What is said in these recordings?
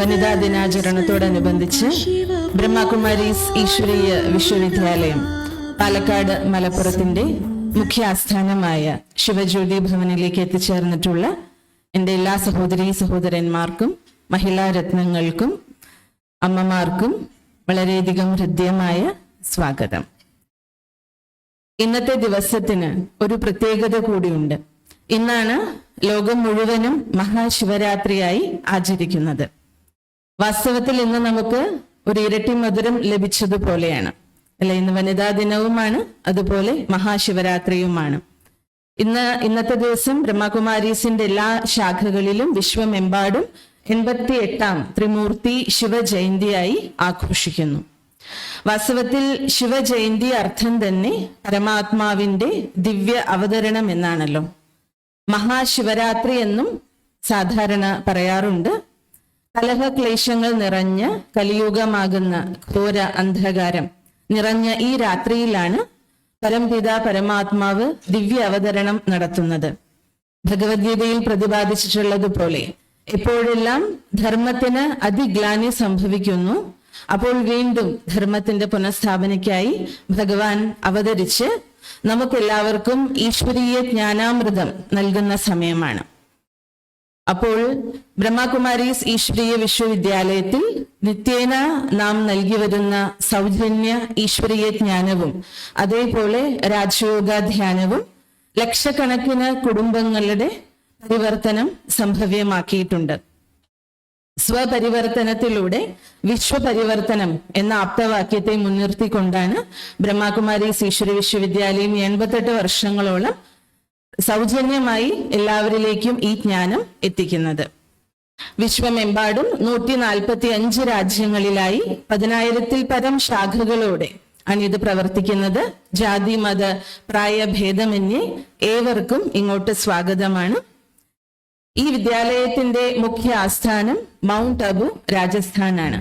വനിതാ ദിനാചരണത്തോടനുബന്ധിച്ച് ബ്രഹ്മകുമാരീസ് ഈശ്വരീയ വിശ്വവിദ്യാലയം പാലക്കാട് മലപ്പുറത്തിന്റെ മുഖ്യ ആസ്ഥാനമായ ശിവജ്യോതി ഭവനിലേക്ക് എത്തിച്ചേർന്നിട്ടുള്ള എൻ്റെ എല്ലാ സഹോദരീ സഹോദരന്മാർക്കും മഹിളാ രത്നങ്ങൾക്കും അമ്മമാർക്കും വളരെയധികം ഹൃദ്യമായ സ്വാഗതം. ഇന്നത്തെ ദിവസത്തിന് ഒരു പ്രത്യേകത കൂടിയുണ്ട്. ഇന്നാണ് ലോകം മുഴുവനും മഹാശിവരാത്രിയായി ആചരിക്കുന്നത്. വാസ്തവത്തിൽ ഇന്ന് നമുക്ക് ഒരു ഇരട്ടി മധുരം ലഭിച്ചതുപോലെയാണ് അല്ലെ? ഇന്ന് വനിതാ ദിനവുമാണ്, അതുപോലെ മഹാശിവരാത്രിയുമാണ്. ഇന്നത്തെ ദിവസം ബ്രഹ്മകുമാരീസിന്റെ എല്ലാ ശാഖകളിലും വിശ്വമെമ്പാടും 88ാം ത്രിമൂർത്തി ശിവജയന്തിയായി ആഘോഷിക്കുന്നു. വാസ്തവത്തിൽ ശിവജയന്തി അർത്ഥം തന്നെ പരമാത്മാവിന്റെ ദിവ്യ അവതരണം എന്നാണല്ലോ. മഹാശിവരാത്രി എന്നും സാധാരണ പറയാറുണ്ട്. കലഹക്ലേശങ്ങൾ നിറഞ്ഞ കലിയുഗമാകുന്ന ഘോര അന്ധകാരം നിറഞ്ഞ ഈ രാത്രിയിലാണ് പരംപിത പരമാത്മാവ് ദിവ്യ അവതരണം നടത്തുന്നത്. ഭഗവത്ഗീതയിൽ പ്രതിപാദിച്ചിട്ടുള്ളതുപോലെ എപ്പോഴെല്ലാം ധർമ്മത്തിന് അതിഗ്ലാനി സംഭവിക്കുന്നു, അപ്പോൾ വീണ്ടും ധർമ്മത്തിന്റെ പുനഃസ്ഥാപനയ്ക്കായി ഭഗവാൻ അവതരിച്ച് നമുക്കെല്ലാവർക്കും ഈശ്വരീയ ജ്ഞാനാമൃതം നൽകുന്ന സമയമാണ്. അപ്പോൾ ബ്രഹ്മകുമാരീസ് ഈശ്വരീയ വിശ്വവിദ്യാലയത്തിൽ നിത്യേന നാം നൽകി വരുന്ന സൗജന്യ ഈശ്വരീയ ജ്ഞാനവും അതേപോലെ രാജയോഗ ധ്യാനവും ലക്ഷക്കണക്കിന് കുടുംബങ്ങളുടെ പരിവർത്തനം സംഭവ്യമാക്കിയിട്ടുണ്ട്. സ്വപരിവർത്തനത്തിലൂടെ വിശ്വപരിവർത്തനം എന്ന ആപ്തവാക്യത്തെ മുൻനിർത്തിക്കൊണ്ടാണ് ബ്രഹ്മകുമാരീസ് ഈശ്വരീയ വിശ്വവിദ്യാലയം 88 വർഷങ്ങളോളം സൗജന്യമായി എല്ലാവരിലേക്കും ഈ ജ്ഞാനം എത്തിക്കുന്നത്. വിശ്വമെമ്പാടും 145 രാജ്യങ്ങളിലായി 10,000-ൽ പരം ശാഖകളോടെ ആണ് ഇത് പ്രവർത്തിക്കുന്നത്. ജാതി മത പ്രായഭേദമന്യേ ഏവർക്കും ഇങ്ങോട്ട് സ്വാഗതമാണ്. ഈ വിദ്യാലയത്തിന്റെ മുഖ്യ ആസ്ഥാനം മൗണ്ട് അബു, രാജസ്ഥാനാണ്.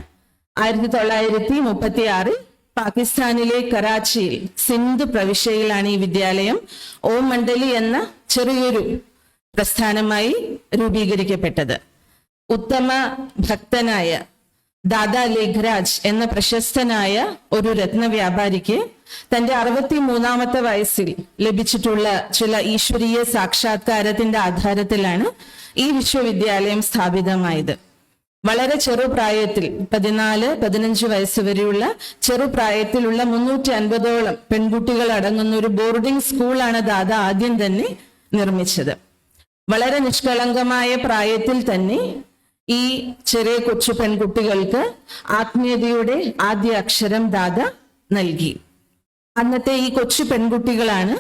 1936 പാകിസ്ഥാനിലെ കറാച്ചിയിൽ സിന്ധ് പ്രവിശ്യയിലാണ് ഈ വിദ്യാലയം ഓം മണ്ഡലി എന്ന ചെറിയൊരു പ്രസ്ഥാനമായി രൂപീകരിക്കപ്പെട്ടത്. ഉത്തമ ഭക്തനായ ദാദാ ലേഖരാജ് എന്ന പ്രശസ്തനായ ഒരു രത്നവ്യാപാരിക്ക് തന്റെ 63ാമത്തെ വയസ്സിൽ ലഭിച്ചിട്ടുള്ള ചില ഈശ്വരീയ സാക്ഷാത്കാരത്തിന്റെ ആധാരത്തിലാണ് ഈ വിശ്വവിദ്യാലയം സ്ഥാപിതമായത്. വളരെ ചെറുപ്രായത്തിൽ 14-15 വയസ്സ് വരെയുള്ള ചെറുപ്രായത്തിലുള്ള 350ഓളം പെൺകുട്ടികൾ അടങ്ങുന്ന ഒരു ബോർഡിംഗ് സ്കൂളാണ് ദാദ ആദ്യം തന്നെ നിർമ്മിച്ചത്. വളരെ നിഷ്കളങ്കമായ പ്രായത്തിൽ തന്നെ ഈ ചെറിയ കൊച്ചു പെൺകുട്ടികൾക്ക് ആത്മീയതയുടെ ആദ്യ അക്ഷരം ദാദ നൽകി. അന്നത്തെ ഈ കൊച്ചു പെൺകുട്ടികളാണ്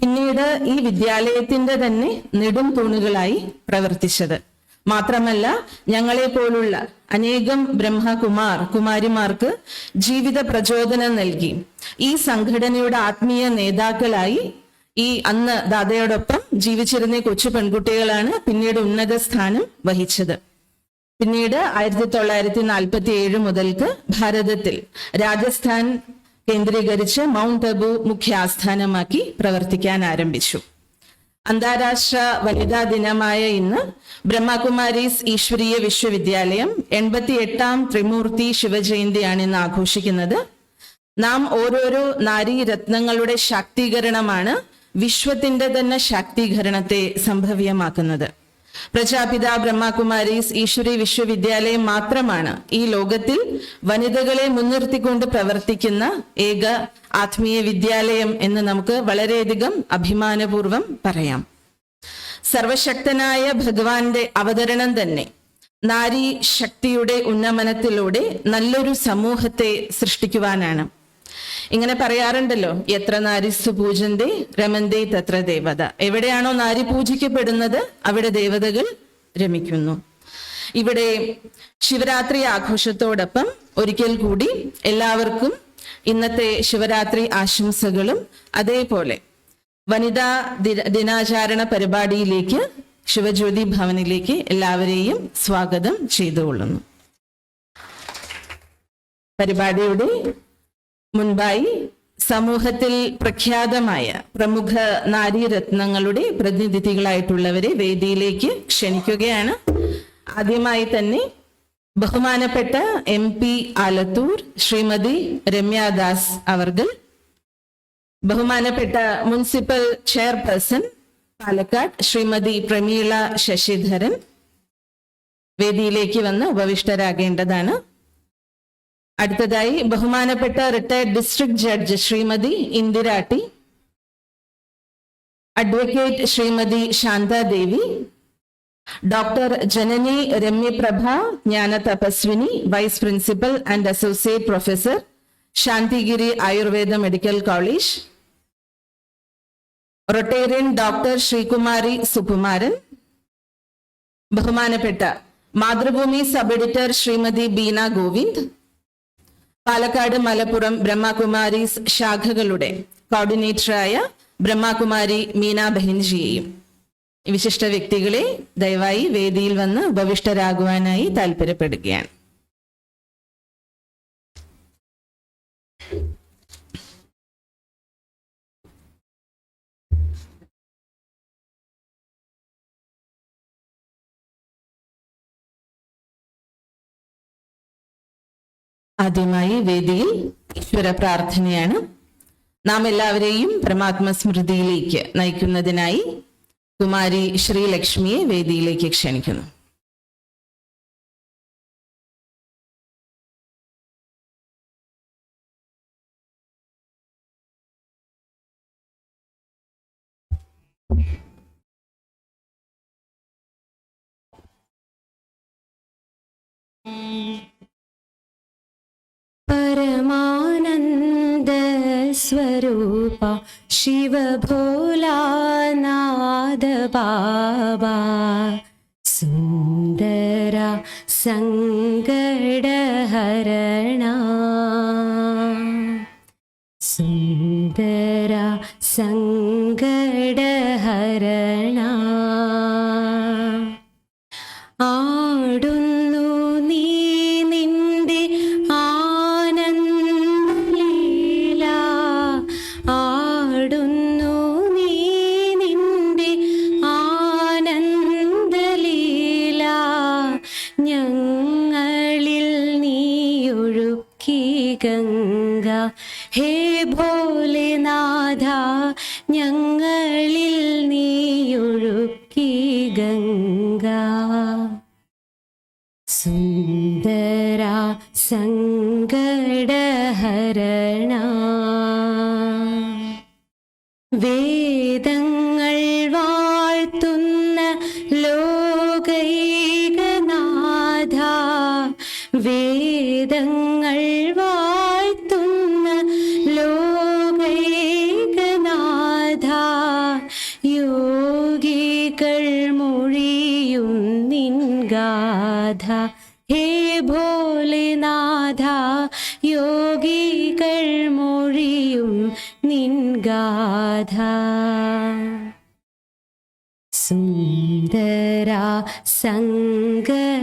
പിന്നീട് ഈ വിദ്യാലയത്തിന്റെ തന്നെ നെടും തൂണുകളായി പ്രവർത്തിച്ചത്. മാത്രമല്ല, ഞങ്ങളെ പോലുള്ള അനേകം കുമാരിമാർക്ക് ജീവിത പ്രചോദനം നൽകി. ഈ സംഘടനയുടെ ആത്മീയ നേതാക്കളായി ഈ അന്ന് ദാദയോടൊപ്പം ജീവിച്ചിരുന്ന കൊച്ചു പെൺകുട്ടികളാണ് പിന്നീട് ഉന്നത സ്ഥാനം വഹിച്ചത്. പിന്നീട് 1947 മുതൽക്ക് ഭാരതത്തിൽ രാജസ്ഥാൻ കേന്ദ്രീകരിച്ച് മൗണ്ട് അബു മുഖ്യ ആസ്ഥാനമാക്കി പ്രവർത്തിക്കാൻ ആരംഭിച്ചു. അന്താരാഷ്ട്ര വനിതാ ദിനമായ ഇന്ന് ബ്രഹ്മകുമാരീസ് ഈശ്വരീയ വിശ്വവിദ്യാലയം 88ാം ത്രിമൂർത്തി ശിവജയന്തിയാണ് ഇന്ന് ആഘോഷിക്കുന്നത്. നാം ഓരോരോ നാരീരത്നങ്ങളുടെ ശാക്തീകരണമാണ് വിശ്വത്തിന്റെ തന്നെ ശാക്തീകരണത്തെ സംഭവ്യമാക്കുന്നത്. പ്രജാപിത ബ്രഹ്മകുമാരീസ് ഈശ്വരീയ വിശ്വവിദ്യാലയം മാത്രമാണ് ഈ ലോകത്തിൽ വനിതകളെ മുൻനിർത്തിക്കൊണ്ട് പ്രവർത്തിക്കുന്ന ഏക ആത്മീയ വിദ്യാലയം എന്ന് നമുക്ക് വളരെയധികം അഭിമാനപൂർവം പറയാം. സർവശക്തനായ ഭഗവാന്റെ അവതരണം തന്നെ നാരി ശക്തിയുടെ ഉന്നമനത്തിലൂടെ നല്ലൊരു സമൂഹത്തെ സൃഷ്ടിക്കുവാനാണ്. ഇങ്ങനെ പറയാറുണ്ടല്ലോ, എത്ര നാരിസ്തു പൂജന്തേ രമന്തേ തത്ര ദേവത. എവിടെയാണോ നാരി പൂജിക്കപ്പെടുന്നത് അവിടെ ദേവതകൾ രമിക്കുന്നു. ഇവിടെ ശിവരാത്രി ആഘോഷത്തോടൊപ്പം ഒരിക്കൽ കൂടി എല്ലാവർക്കും ഇന്നത്തെ ശിവരാത്രി ആശംസകളും അതേപോലെ വനിതാ ദിനാചരണ പരിപാടിയിലേക്ക് ശിവജ്യോതി ഭവനിലേക്ക് എല്ലാവരെയും സ്വാഗതം ചെയ്തുകൊള്ളുന്നു. പരിപാടിയുടെ മുൻപായി സമൂഹത്തിൽ പ്രഖ്യാതമായ പ്രമുഖ നാരീരത്നങ്ങളുടെ പ്രതിനിധികളായിട്ടുള്ളവരെ വേദിയിലേക്ക് ക്ഷണിക്കുകയാണ്. ആദ്യമായി തന്നെ ബഹുമാനപ്പെട്ട MP ആലത്തൂർ ശ്രീമതി രമ്യാദാസ് അവർകൾ, ബഹുമാനപ്പെട്ട മുനിസിപ്പൽ ചെയർപേഴ്സൺ പാലക്കാട് ശ്രീമതി പ്രമീള ശശിധരൻ വേദിയിലേക്ക് വന്ന് ഉപവിഷ്ടരാകേണ്ടതാണ്. അടുത്തതായി ബഹുമാനപ്പെട്ട retired district judge Shrimati Indira T, advocate Shrimati Shanthadevi, doctor Janani Ramyaprabha Jnana Thapaswini, vice principal and associate professor, Santhigiri Ayurveda medical college, Rotarian doctor Sreekumari Sukumaran, ബഹുമാനപ്പെട്ട മാതൃഭൂമി സബ് എഡിറ്റർ ശ്രീമതി ബീന ഗോവിന്ദ്, പാലക്കാട് മലപ്പുറം ബ്രഹ്മകുമാരീസ് ശാഖകളുടെ കോർഡിനേറ്ററായ ബ്രഹ്മകുമാരി മീന ബഹിൻജിയെയും വിശിഷ്ട വ്യക്തികളെ ദയവായി വേദിയിൽ വന്ന് ഉപവിഷ്ടരാകുവാനായി താല്പര്യപ്പെടുകയാണ്. ആദ്യമായി വേദിയിൽ ഈശ്വര പ്രാർത്ഥനയാണ്. നാം എല്ലാവരെയും പരമാത്മസ്മൃതിയിലേക്ക് നയിക്കുന്നതിനായി കുമാരി ശ്രീലക്ഷ്മിയെ വേദിയിലേക്ക് ക്ഷണിക്കുന്നു. परमानंद स्वरूप शिव भोलानाथ बाबा, सुंदरा संकट हरणा, सुंदरा संकट हरणा. ആടുന്നു നീ നിന്റെ ആനന്ദലീല, ആടുന്നു നീ നിന്റെ ആനന്ദലീല, ഞങ്ങളിൽ നീയൊഴുക്കി ഗംഗ. ഹേ ഭോലേനാഥ, ഞങ്ങളിൽ നീയൊഴുക്കി ഗംഗ. സുന്ദരാ സങ്കടഹരണ, വേദങ്ങൾ വാഴ്ത്തുന്ന ലോകൈകനാഥ, വേദങ്ങൾ വാഴ്ത്തുന്ന ലോകൈകനാഥ, യോഗികൾ മൊഴിയും നിൻ ഗാഥ. ഹേ ഭോലേനാഥ, യോഗികൾ മൊഴിയും നിൻ ഗാഥ. സുന്ദരാ സങ്കടഹരണ,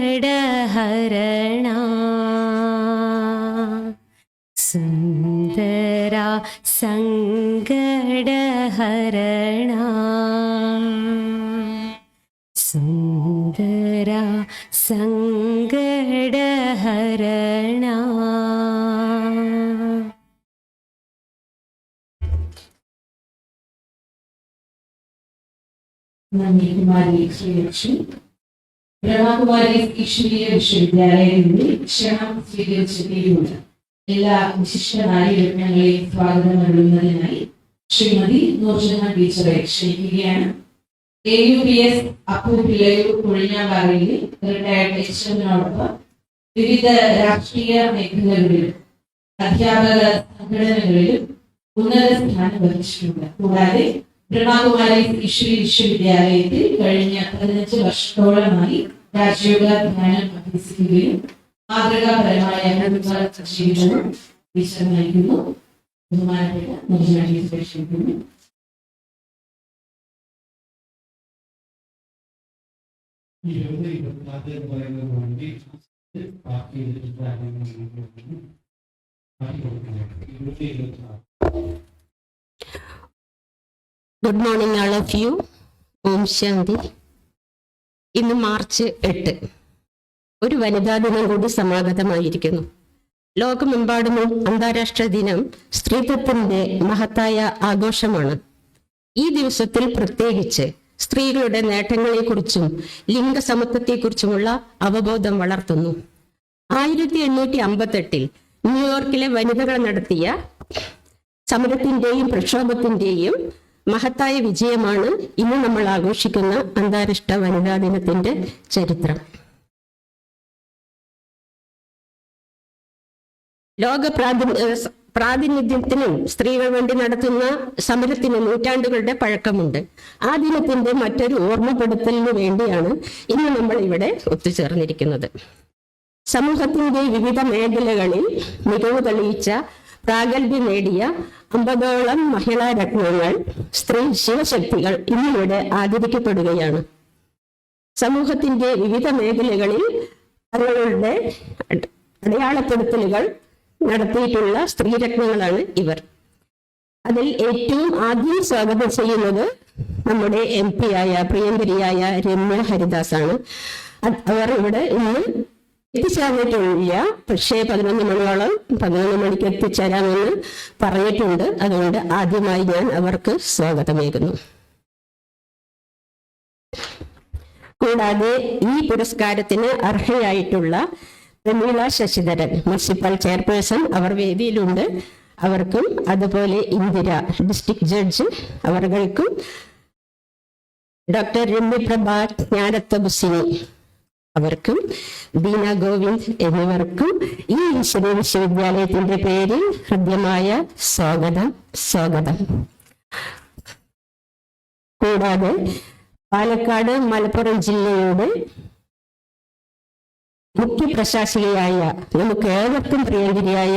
സുന്ദരാ സങ്കടഹരണ, സുന്ദരാ സങ്കടഹരണ. നന്ദി കുമാരി ശ്രീലക്ഷ്മി. ബ്രഹ്മകുമാരി ഈശ്വരീയ വിശ്വവിദ്യാലയത്തിന്റെ ക്ഷണം സ്വീകരിച്ചതിലൂടെ എല്ലാ വിശിഷ്ട നാരീരത്നങ്ങളെയും സ്വാഗതം നൽകുന്നതിനായി ശ്രീമതി നൂർജഹാൻ ടീച്ചറെ ക്ഷണിക്കുകയാണ്. AUPS അപ്പൂപ്പിലയൂർ കൊഴിഞ്ഞാമ്പാറയിലെ റിട്ടയർഡ് HMനോടൊപ്പം വിവിധ രാഷ്ട്രീയ മേഖലകളിലും അധ്യാപക സംഘടനകളിലും ഉന്നത സ്ഥാനം വഹിച്ചിട്ടുണ്ട്. കൂടാതെ ബ്രഹ്മകുമാരി ഈശ്വരീയ വിശ്വവിദ്യാലയത്തിൽ കഴിഞ്ഞ 15 വർഷത്തോളമായി രാജയോഗ ധ്യാനം അഭ്യസിക്കുകയും മാതൃകാപരമായ ജീവിതവും ടീച്ചർ നയിക്കുന്നു. ബഹുമാനപ്പെട്ട നൂർജഹാൻ ടീച്ചറെ ക്ഷണിക്കുന്നു. Good morning all of you. Om Shanti. ഇന്ന് മാർച്ച് 8, ഒരു വനിതാ ദിനം കൂടി സമാഗതമായിരിക്കുന്നു. ലോകമെമ്പാടും അന്താരാഷ്ട്ര ദിനം സ്ത്രീത്വത്തിന്റെ മഹത്തായ ആഘോഷമാണ്. ഈ ദിവസത്തിൽ പ്രത്യേകിച്ച് സ്ത്രീകളുടെ നേട്ടങ്ങളെക്കുറിച്ചും ലിംഗസമത്വത്തെക്കുറിച്ചുമുള്ള അവബോധം വളർത്തുന്നു. 1858 ന്യൂയോർക്കിലെ വനിതകൾ നടത്തിയ സമരത്തിന്റെയും പ്രക്ഷോഭത്തിന്റെയും മഹത്തായ വിജയമാണ് ഇന്ന് നമ്മൾ ആഘോഷിക്കുന്ന അന്താരാഷ്ട്ര വനിതാ ദിനത്തിന്റെ ചരിത്രം. ലോക പ്രാതിനിധ്യത്തിനും സ്ത്രീകൾ വേണ്ടി നടത്തുന്ന സമരത്തിന് നൂറ്റാണ്ടുകളുടെ പഴക്കമുണ്ട്. ആ ദിനത്തിന്റെ മറ്റൊരു ഓർമ്മപ്പെടുത്തലിന് വേണ്ടിയാണ് ഇന്ന് നമ്മൾ ഇവിടെ ഒത്തുചേർന്നിരിക്കുന്നത്. സമൂഹത്തിന്റെ വിവിധ മേഖലകളിൽ മികവ് തെളിയിച്ച പ്രാഗൽഭ്യം നേടിയ 50ഓളം മഹിളാ രത്നങ്ങൾ, സ്ത്രീ ശിവശക്തികൾ ഇന്നിവിടെ ആദരിക്കപ്പെടുകയാണ്. സമൂഹത്തിന്റെ വിവിധ മേഖലകളിൽ തങ്ങളുടെ അടയാളപ്പെടുത്തലുകൾ നടത്തിയിട്ടുള്ള സ്ത്രീരത്നങ്ങളാണ് ഇവർ. അതിൽ ഏറ്റവും ആദ്യം സ്വാഗതം ചെയ്യുന്നത് നമ്മുടെ MP ആയ പ്രിയങ്കരിയായ രമ്യ ഹരിദാസ് ആണ്. അവർ ഇവിടെ ഇന്ന് എത്തിച്ചേർന്നിട്ടില്ല, പക്ഷേ 11 മണിക്ക് എത്തിച്ചേരാമെന്ന് പറഞ്ഞിട്ടുണ്ട്. അതുകൊണ്ട് ആദ്യമായി ഞാൻ അവർക്ക് സ്വാഗതമേകുന്നു. കൂടാതെ ഈ പുരസ്കാരത്തിന് അർഹയായിട്ടുള്ള പ്രമീള ശശിധരൻ, മുനിസിപ്പൽ ചെയർപേഴ്സൺ, അവർ വേദിയിലുണ്ട്. അവർക്കും, അതുപോലെ ഇന്ദിര ഡിസ്ട്രിക്ട് ജഡ്ജ് അവർക്കും, ഡോക്ടർ രമ്യപ്രഭ ജ്ഞാനത്തബുസിനി അവർക്കും, ദീന ഗോവിന്ദ് എന്നിവർക്കും ഈ ഈശ്വരീയ വിശ്വവിദ്യാലയത്തിന്റെ പേരിൽ ഹൃദ്യമായ സ്വാഗതം. കൂടാതെ പാലക്കാട്, മലപ്പുറം ജില്ലയുടെ മുഖ്യ പ്രശാസികയായ നമുക്ക് ഏവർക്കും പ്രിയങ്കരിയായ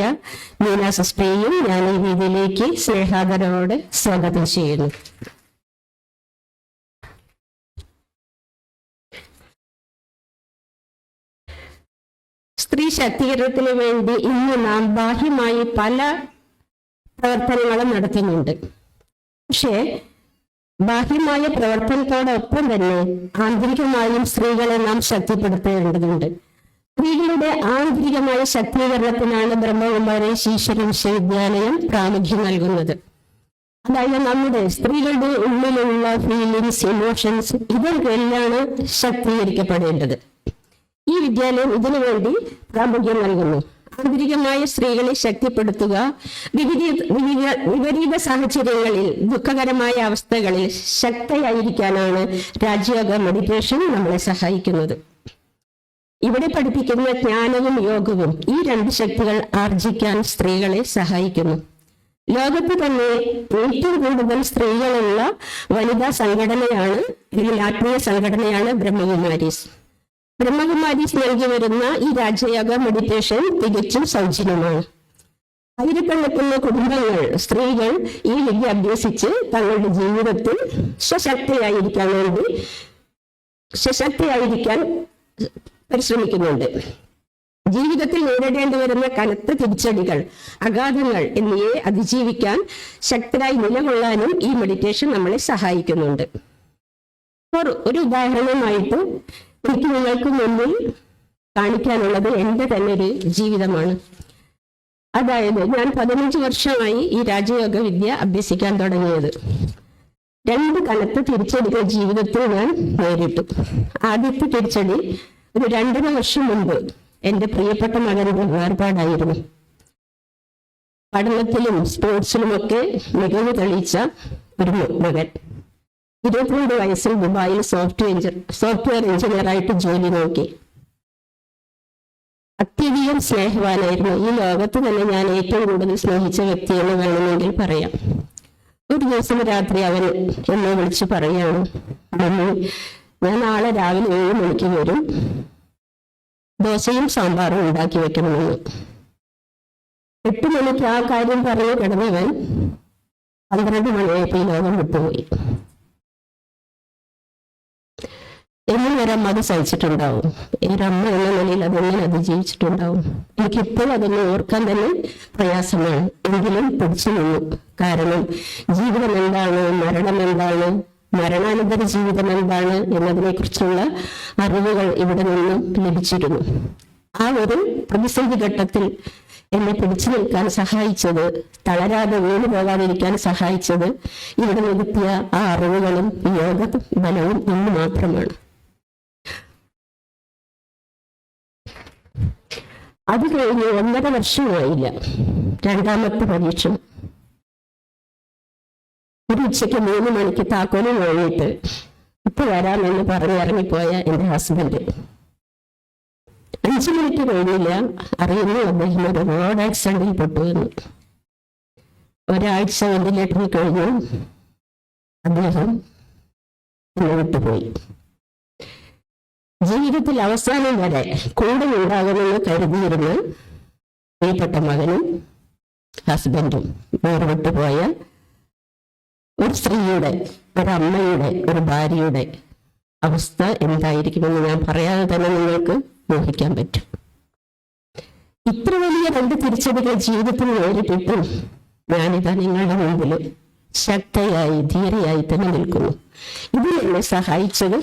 മീന സിസ്റ്ററെയും ഞാൻ ഈ വേദിയിലേക്ക് സ്നേഹാദരവോടെ സ്വാഗതം ചെയ്യുന്നു. സ്ത്രീ ശാക്തീകരണത്തിന് വേണ്ടി ഇന്ന് നാം ബാഹ്യമായി പല പ്രവർത്തനങ്ങളും നടത്തുന്നുണ്ട്. പക്ഷേ ബാഹ്യമായ പ്രവർത്തനത്തോടൊപ്പം തന്നെ ആന്തരികമായും സ്ത്രീകളെ നാം ശക്തിപ്പെടുത്തേണ്ടതുണ്ട്. സ്ത്രീകളുടെ ആന്തരികമായ ശാക്തീകരണത്തിനാണ് ബ്രഹ്മകുമാരി ഈശ്വര വിശ്വവിദ്യാലയം പ്രാമുഖ്യം നൽകുന്നത്. അതായത് നമ്മുടെ സ്ത്രീകളുടെ ഉള്ളിലുള്ള ഫീലിങ്സ്, ഇമോഷൻസ്, ഇതൊക്കെയാണ് ശാക്തീകരിക്കപ്പെടേണ്ടത്. ഈ വിദ്യാലയം ഇതിനു വേണ്ടി പ്രാമുഖ്യം നൽകുന്നു. ആന്തരികമായ സ്ത്രീകളെ ശക്തിപ്പെടുത്തുക, വിപരീത സാഹചര്യങ്ങളിൽ, ദുഃഖകരമായ അവസ്ഥകളിൽ ശക്തയായിരിക്കാനാണ് രാജയോഗ മെഡിറ്റേഷൻ നമ്മളെ സഹായിക്കുന്നത്. ഇവിടെ പഠിപ്പിക്കുന്ന ജ്ഞാനവും യോഗവും ഈ രണ്ട് ശക്തികൾ ആർജിക്കാൻ സ്ത്രീകളെ സഹായിക്കുന്നു. ലോകത്ത് തന്നെ ഏറ്റവും കൂടുതൽ സ്ത്രീകളുള്ള വനിതാ സംഘടനയാണ്, അല്ലെങ്കിൽ ആത്മീയ സംഘടനയാണ് ബ്രഹ്മകുമാരീസ്. ബ്രഹ്മകുമാരീസ് നൽകി വരുന്ന ഈ രാജയോഗ മെഡിറ്റേഷൻ തികച്ചും സൗജന്യമാണ്. ആയിരക്കണക്കിന് കുടുംബങ്ങൾ, സ്ത്രീകൾ ഈ വിദ്യ അഭ്യസിച്ച് തങ്ങളുടെ ജീവിതത്തിൽ സശക്തയായിരിക്കാൻ പരിശ്രമിക്കുന്നുണ്ട്. ജീവിതത്തിൽ നേരിടേണ്ടി വരുന്ന കനത്ത തിരിച്ചടികൾ, അഗാധങ്ങൾ എന്നിവയെ അതിജീവിക്കാൻ ശക്തരായി നിലകൊള്ളാനും ഈ മെഡിറ്റേഷൻ നമ്മളെ സഹായിക്കുന്നുണ്ട്. ഒരു ഉദാഹരണമായിട്ട് എനിക്ക് നിങ്ങൾക്ക് മുന്നിൽ കാണിക്കാനുള്ളത് എൻ്റെ തന്നെ ഒരു ജീവിതമാണ്. അതായത് ഞാൻ 15 വർഷമായി ഈ രാജയോഗ വിദ്യ അഭ്യസിക്കാൻ തുടങ്ങിയത്. 2 കനത്ത തിരിച്ചടികൾ ജീവിതത്തിൽ ഞാൻ നേരിട്ടു. ആദ്യത്തെ തിരിച്ചടി ഒരു 2.5 വർഷം മുമ്പ് എൻ്റെ പ്രിയപ്പെട്ട മകന്റെ വേർപാടായിരുന്നു. പഠനത്തിലും സ്പോർട്സിലുമൊക്കെ മികവ് തെളിയിച്ച ഒരു മകൻ. 22 വയസ്സിൽ ദുബായിൽ സോഫ്റ്റ്വെയർ എഞ്ചിനീയറായിട്ട് ജോലി നോക്കി. അത്യധികം സ്നേഹവാനായിരുന്നു. ഈ ലോകത്ത് തന്നെ ഞാൻ ഏറ്റവും കൂടുതൽ സ്നേഹിച്ച വ്യക്തിയെന്ന് വേണമെങ്കിൽ പറയാം. ഒരു ദിവസം രാത്രി അവൻ എന്നെ വിളിച്ച് പറയാണ്, മമ്മി, ഞാൻ നാളെ രാവിലെ 7 മണിക്ക് വരും, ദോശയും സാമ്പാറും ഉണ്ടാക്കി വെക്കണമെന്ന്. 8 മണിക്ക് ആ കാര്യം പറഞ്ഞ് കിടന്നവൻ 12 മണിയായപ്പോൾ ഈ ലോകം വിട്ടുപോയി. എന്നും ഒരമ്മ അത് സഹിച്ചിട്ടുണ്ടാവും. ഒരമ്മ എന്ന നിലയിൽ അതെങ്ങനെ അതിജീവിച്ചിട്ടുണ്ടാവും. എനിക്കിപ്പോൾ അതൊന്ന് ഓർക്കാൻ തന്നെ പ്രയാസമാണ്. എങ്കിലും പിടിച്ചു നിന്നു. കാരണം ജീവിതം എന്താണ്, മരണം എന്താണ്, മരണാനന്തര ജീവിതം എന്താണ് എന്നതിനെക്കുറിച്ചുള്ള അറിവുകൾ ഇവിടെ നിന്നും ലഭിച്ചിരുന്നു. ആ ഒരു പ്രതിസന്ധി ഘട്ടത്തിൽ എന്നെ പിടിച്ചു നിൽക്കാൻ സഹായിച്ചത്, തളരാതെ വീണു പോകാതിരിക്കാൻ സഹായിച്ചത് ഇവിടെ നികത്തിയ ആ അറിവുകളും യോഗ ബലവും ഇന്ന് മാത്രമാണ്. അത് കഴിഞ്ഞ് 1.5 വർഷമായില്ല, രണ്ടാമത്തെ പരീക്ഷ. ഒരു ഉച്ചയ്ക്ക് 3 മണിക്ക് താക്കോലും വാങ്ങിയിട്ട് ഇപ്പൊ വരാമെന്ന് പറഞ്ഞ് ഇറങ്ങിപ്പോയ എന്റെ ഹസ്ബൻഡ് 5 മിനിറ്റ് കഴിഞ്ഞില്ല, അറിയുന്നു അദ്ദേഹം ഒരു റോഡ് ആക്സിഡന്റിൽ പെട്ടുവെന്ന്. ഒരാഴ്ച വെന്റിലേറ്ററിൽ കഴിഞ്ഞു അദ്ദേഹം എന്നെ വിട്ടുപോയി. ജീവിതത്തിൽ അവസാനം വരെ കൂടെ ഉണ്ടാകുമെന്ന് കരുതിയിരുന്ന പ്രിയപ്പെട്ട മകനും ഹസ്ബൻഡും വേർപെട്ടുപോയ ഒരു സ്ത്രീയുടെ, ഒരമ്മയുടെ, ഒരു ഭാര്യയുടെ അവസ്ഥ എന്തായിരിക്കുമെന്ന് ഞാൻ പറയാതെ തന്നെ നിങ്ങൾക്ക് ഊഹിക്കാൻ പറ്റും. ഇത്ര വലിയ 2 തിരിച്ചടികൾ ജീവിതത്തിൽ നേരിട്ടിട്ടും ഞാനിതാ നിങ്ങളുടെ മുമ്പിൽ ശക്തയായി ധീരയായി തന്നെ നിൽക്കുന്നു. ഇതിൽ എന്നെ സഹായിച്ചത്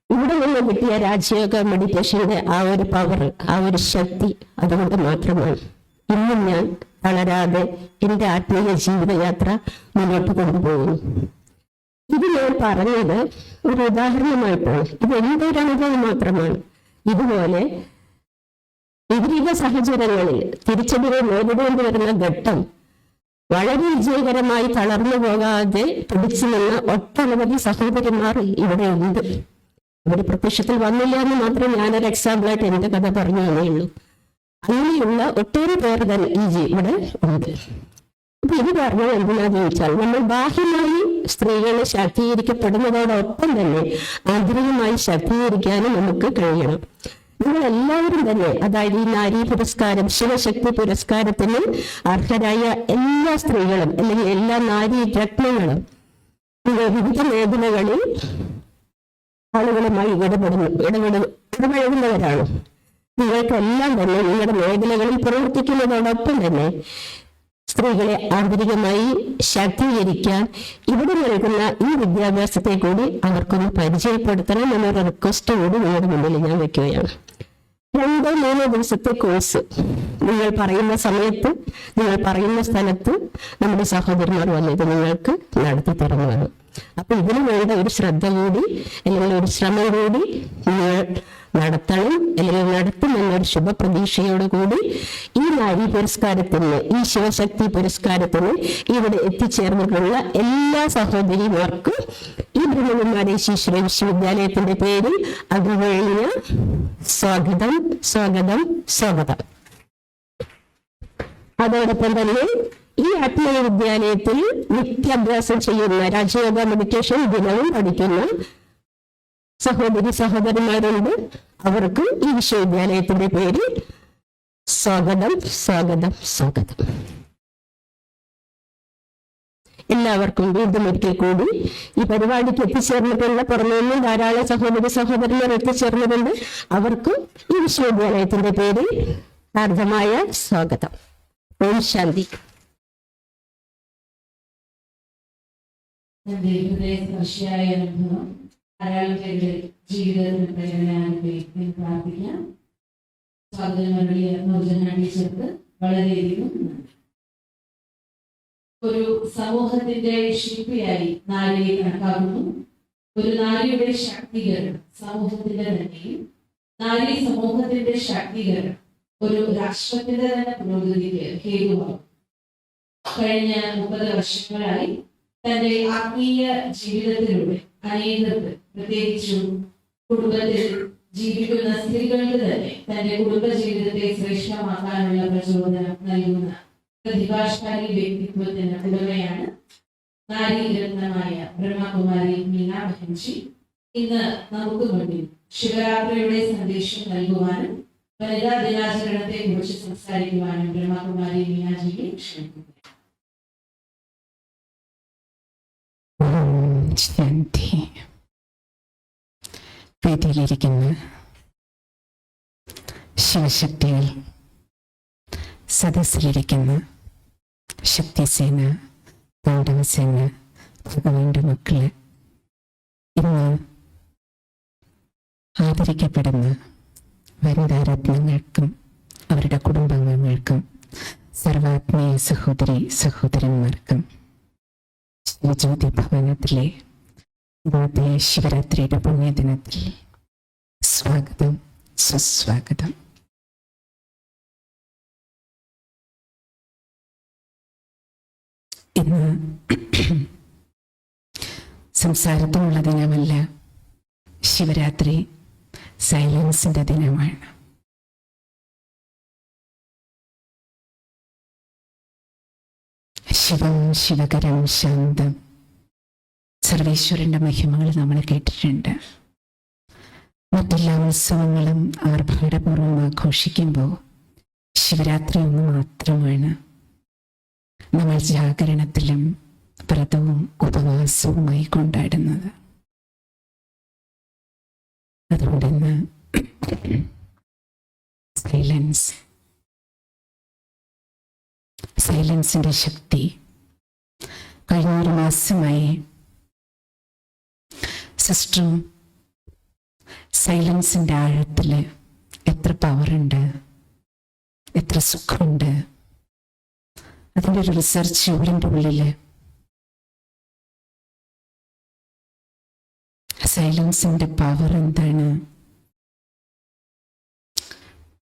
ഇവിടെ നിന്ന് കിട്ടിയ രാജയോഗ മെഡിറ്റേഷന്റെ ആ ഒരു പവർ, ആ ഒരു ശക്തി അതുകൊണ്ട് മാത്രമാണ് ഇന്നും ഞാൻ തളരാതെ എന്റെ ആത്മീയ ജീവിതയാത്ര മുന്നോട്ട് കൊണ്ടുപോകുന്നു. ഇത് ഞാൻ പറഞ്ഞത് ഒരു ഉദാഹരണമായിട്ടാണ്. ഇത് എന്റെ ഒരു അനുഭവം മാത്രമാണ്. ഇതുപോലെ വിപരീത സാഹചര്യങ്ങളിൽ തിരിച്ചടികൾ നേരിടേണ്ടി വരുന്ന ഘട്ടം വളരെ വിജയകരമായി തളർന്നു പോകാതെ പിടിച്ചു നിന്ന ഒട്ടനവധി സഹോദരിമാർ ഇവിടെ ഉണ്ട്. അവർ പ്രത്യക്ഷത്തിൽ വന്നില്ല എന്ന് മാത്രം ഞാനൊരു എക്സാമ്പിളായിട്ട് എന്റെ കഥ പറഞ്ഞു തന്നേ ഉള്ളൂ. അങ്ങനെയുള്ള ഒട്ടേറെ പേർ തന്നെ ഇവിടെ ഉണ്ട്. അപ്പൊ ഇത് പറഞ്ഞത് എന്തിനാന്ന് ചോദിച്ചാൽ, നമ്മൾ ബാഹ്യമായി സ്ത്രീകളെ ശാക്തീകരിക്കപ്പെടുന്നതോടൊപ്പം തന്നെ ആന്തരികമായി ശാക്തീകരിക്കാനും നമുക്ക് കഴിയണം. നിങ്ങൾ എല്ലാവരും തന്നെ, അതായത് ഈ നാരീ പുരസ്കാരം, ശിവശക്തി പുരസ്കാരത്തിന് അർഹരായ എല്ലാ സ്ത്രീകളും അല്ലെങ്കിൽ എല്ലാ നാരീ രത്നങ്ങളും വിവിധ മേഖലകളിൽ ആളുകളുമായി ഇടപഴകുന്നവരാണ്. നിങ്ങൾക്കെല്ലാം തന്നെ നിങ്ങളുടെ മേഖലകളിൽ പ്രവർത്തിക്കുന്നതോടൊപ്പം തന്നെ സ്ത്രീകളെ ആന്തരികമായി ശാക്തീകരിക്കാൻ ഇവിടെ നൽകുന്ന ഈ വിദ്യാഭ്യാസത്തെ കൂടി അവർക്കൊന്ന് പരിചയപ്പെടുത്തണം എന്നൊരു റിക്വസ്റ്റ് കൂടി നിങ്ങളുടെ മുന്നിൽ ഞാൻ വെക്കുകയാണ്. 2-3 ദിവസത്തെ കോഴ്സ് നിങ്ങൾ പറയുന്ന സമയത്ത്, നിങ്ങൾ പറയുന്ന സ്ഥലത്ത് നമ്മുടെ സഹോദരന്മാർ വന്നത് നിങ്ങൾക്ക് നടത്തി തരുന്നതാണ്. അപ്പൊ ഇതിനു വേണ്ട ഒരു ശ്രദ്ധ കൂടി അല്ലെങ്കിൽ ഒരു ശ്രമം കൂടി നിങ്ങൾ നടത്തണം, അല്ലെങ്കിൽ നടത്തുമെന്നൊരു ശുഭപ്രതീക്ഷയോടുകൂടി ഈ നാരീ പുരസ്കാരത്തിന്, ഈ ശിവശക്തി പുരസ്കാരത്തിന് ഇവിടെ എത്തിച്ചേർന്നിട്ടുള്ള എല്ലാ സഹോദരിമാർക്കും ഈ ബ്രഹ്മകുമാരി ഈശ്വര വിശ്വവിദ്യാലയത്തിന്റെ പേരിൽ അതുവഴിഞ്ഞ സ്വാഗതം, സ്വാഗതം, സ്വാഗതം. അതോടൊപ്പം തന്നെ ഈ ആത്മീയ വിദ്യാലയത്തിൽ നിത്യാഭ്യാസം ചെയ്യുന്ന രാജയോഗ മെഡിറ്റേഷൻ ദിനവും പഠിക്കുന്ന സഹോദരി സഹോദരന്മാരുണ്ട്. അവർക്ക് ഈ വിശ്വവിദ്യാലയത്തിന്റെ പേരിൽ സ്വാഗതം, സ്വാഗതം, സ്വാഗതം. എല്ലാവർക്കും വീണ്ടും ഒരിക്കൽ കൂടി ഈ പരിപാടിക്ക് എത്തിച്ചേർന്നിട്ടുള്ള പുറമേ നിന്നും ധാരാളം സഹോദരി സഹോദരന്മാർ എത്തിച്ചേർന്നിട്ടുണ്ട്. അവർക്കും ഈ വിശ്വവിദ്യാലയത്തിന്റെ പേരിൽ ഹാർദമായ സ്വാഗതം. ഓം ശാന്തി. സ്പർശിയായ അനുഭവം ധാരാളം പേരുടെ ജീവിതത്തിന് പ്രേരണയായി പ്രാർത്ഥിക്കാം. സ്വാഗതം ടീച്ചർക്ക് വളരെയധികം ഒരു സമൂഹത്തിന്റെ ശില്പിയായി നാരിയെ കണക്കാക്കുന്നു. ഒരു നാരിയുടെ ശാക്തീകരണം സമൂഹത്തിന്റെ തന്നെയും, നാരി സമൂഹത്തിന്റെ ശാക്തീകരണം ഒരു രാഷ്ട്രത്തിന്റെ തന്നെ പുരോഗതിക്ക് ഹേതുവാകും. കഴിഞ്ഞ 30 വർഷങ്ങളായി തന്റെ ആത്മീയ ജീവിതത്തിലൂടെ അനേകർക്ക്, പ്രത്യേകിച്ചും കുടുംബത്തിൽ ജീവിക്കുന്ന സ്ത്രീകൾക്ക് തന്നെ തന്റെ കുടുംബ ജീവിതത്തെ ശ്രേഷ്ഠമാക്കാനുള്ള പ്രചോദനം നൽകുന്ന പ്രതിഭാശാലി വ്യക്തിത്വത്തിന് ഉടമയാണ് നാരീരത്നമായ ബ്രഹ്മകുമാരി മീന ബഹൻജി. ഇന്ന് നമുക്ക് മുന്നിൽ ശിവരാത്രിയുടെ സന്ദേശം നൽകുവാനും വനിതാ ദിനാചരണത്തെ കുറിച്ച് സംസാരിക്കുവാനും ബ്രഹ്മകുമാരി മീനാജിയെ ക്ഷണിക്കുന്നു. ശാന്തി. വേദിയിലിരിക്കുന്ന ശിവശക്തികൾ, സദസ്സിലിരിക്കുന്ന ശക്തിസേന, പാണ്ഡവസേന, ഭഗവാന്റെ മക്കള് ഇന്ന് ആദരിക്കപ്പെടുന്ന വനിതാരത്നങ്ങൾക്കും അവരുടെ കുടുംബാംഗങ്ങൾക്കും സർവാത്മീയ സഹോദരി സഹോദരന്മാർക്കും ശിവജ്യോതി ഭവനത്തിലെ ഇന്നത്തെ ശിവരാത്രിയുടെ പുണ്യദിനത്തിൽ സ്വാഗതം, സുസ്വാഗതം. ഇന്ന് സംസാരത്തിനുള്ള ദിനമല്ല, ശിവരാത്രി സൈലൻസിന്റെ ദിനമാണ്. ശിവം ശിവകരം ശാന്തം. സർവേശ്വരന്റെ മഹിമകൾ നമ്മൾ കേട്ടിട്ടുണ്ട്. മറ്റെല്ലാ ഉത്സവങ്ങളും ആർഭാടപൂർവ്വം ആഘോഷിക്കുമ്പോൾ ശിവരാത്രി ഒന്ന് മാത്രമാണ് നമ്മൾ ജാഗരണത്തിലും വ്രതവും ഉപവാസവുമായി കൊണ്ടാടുന്നത്. അതുകൊണ്ടിന്ന് സൈലൻസിന്റെ ശക്തി കഴിഞ്ഞ ഒരു മാസമായി സിസ്റ്ററും സൈലൻസിന്റെ ആഴത്തില് എത്ര പവറുണ്ട്, എത്ര സുഖമുണ്ട്, അതിൻ്റെ ഒരു റിസർച്ച് ഇവരുടെ ഉള്ളില്. സൈലൻസിന്റെ പവർ എന്താണ്,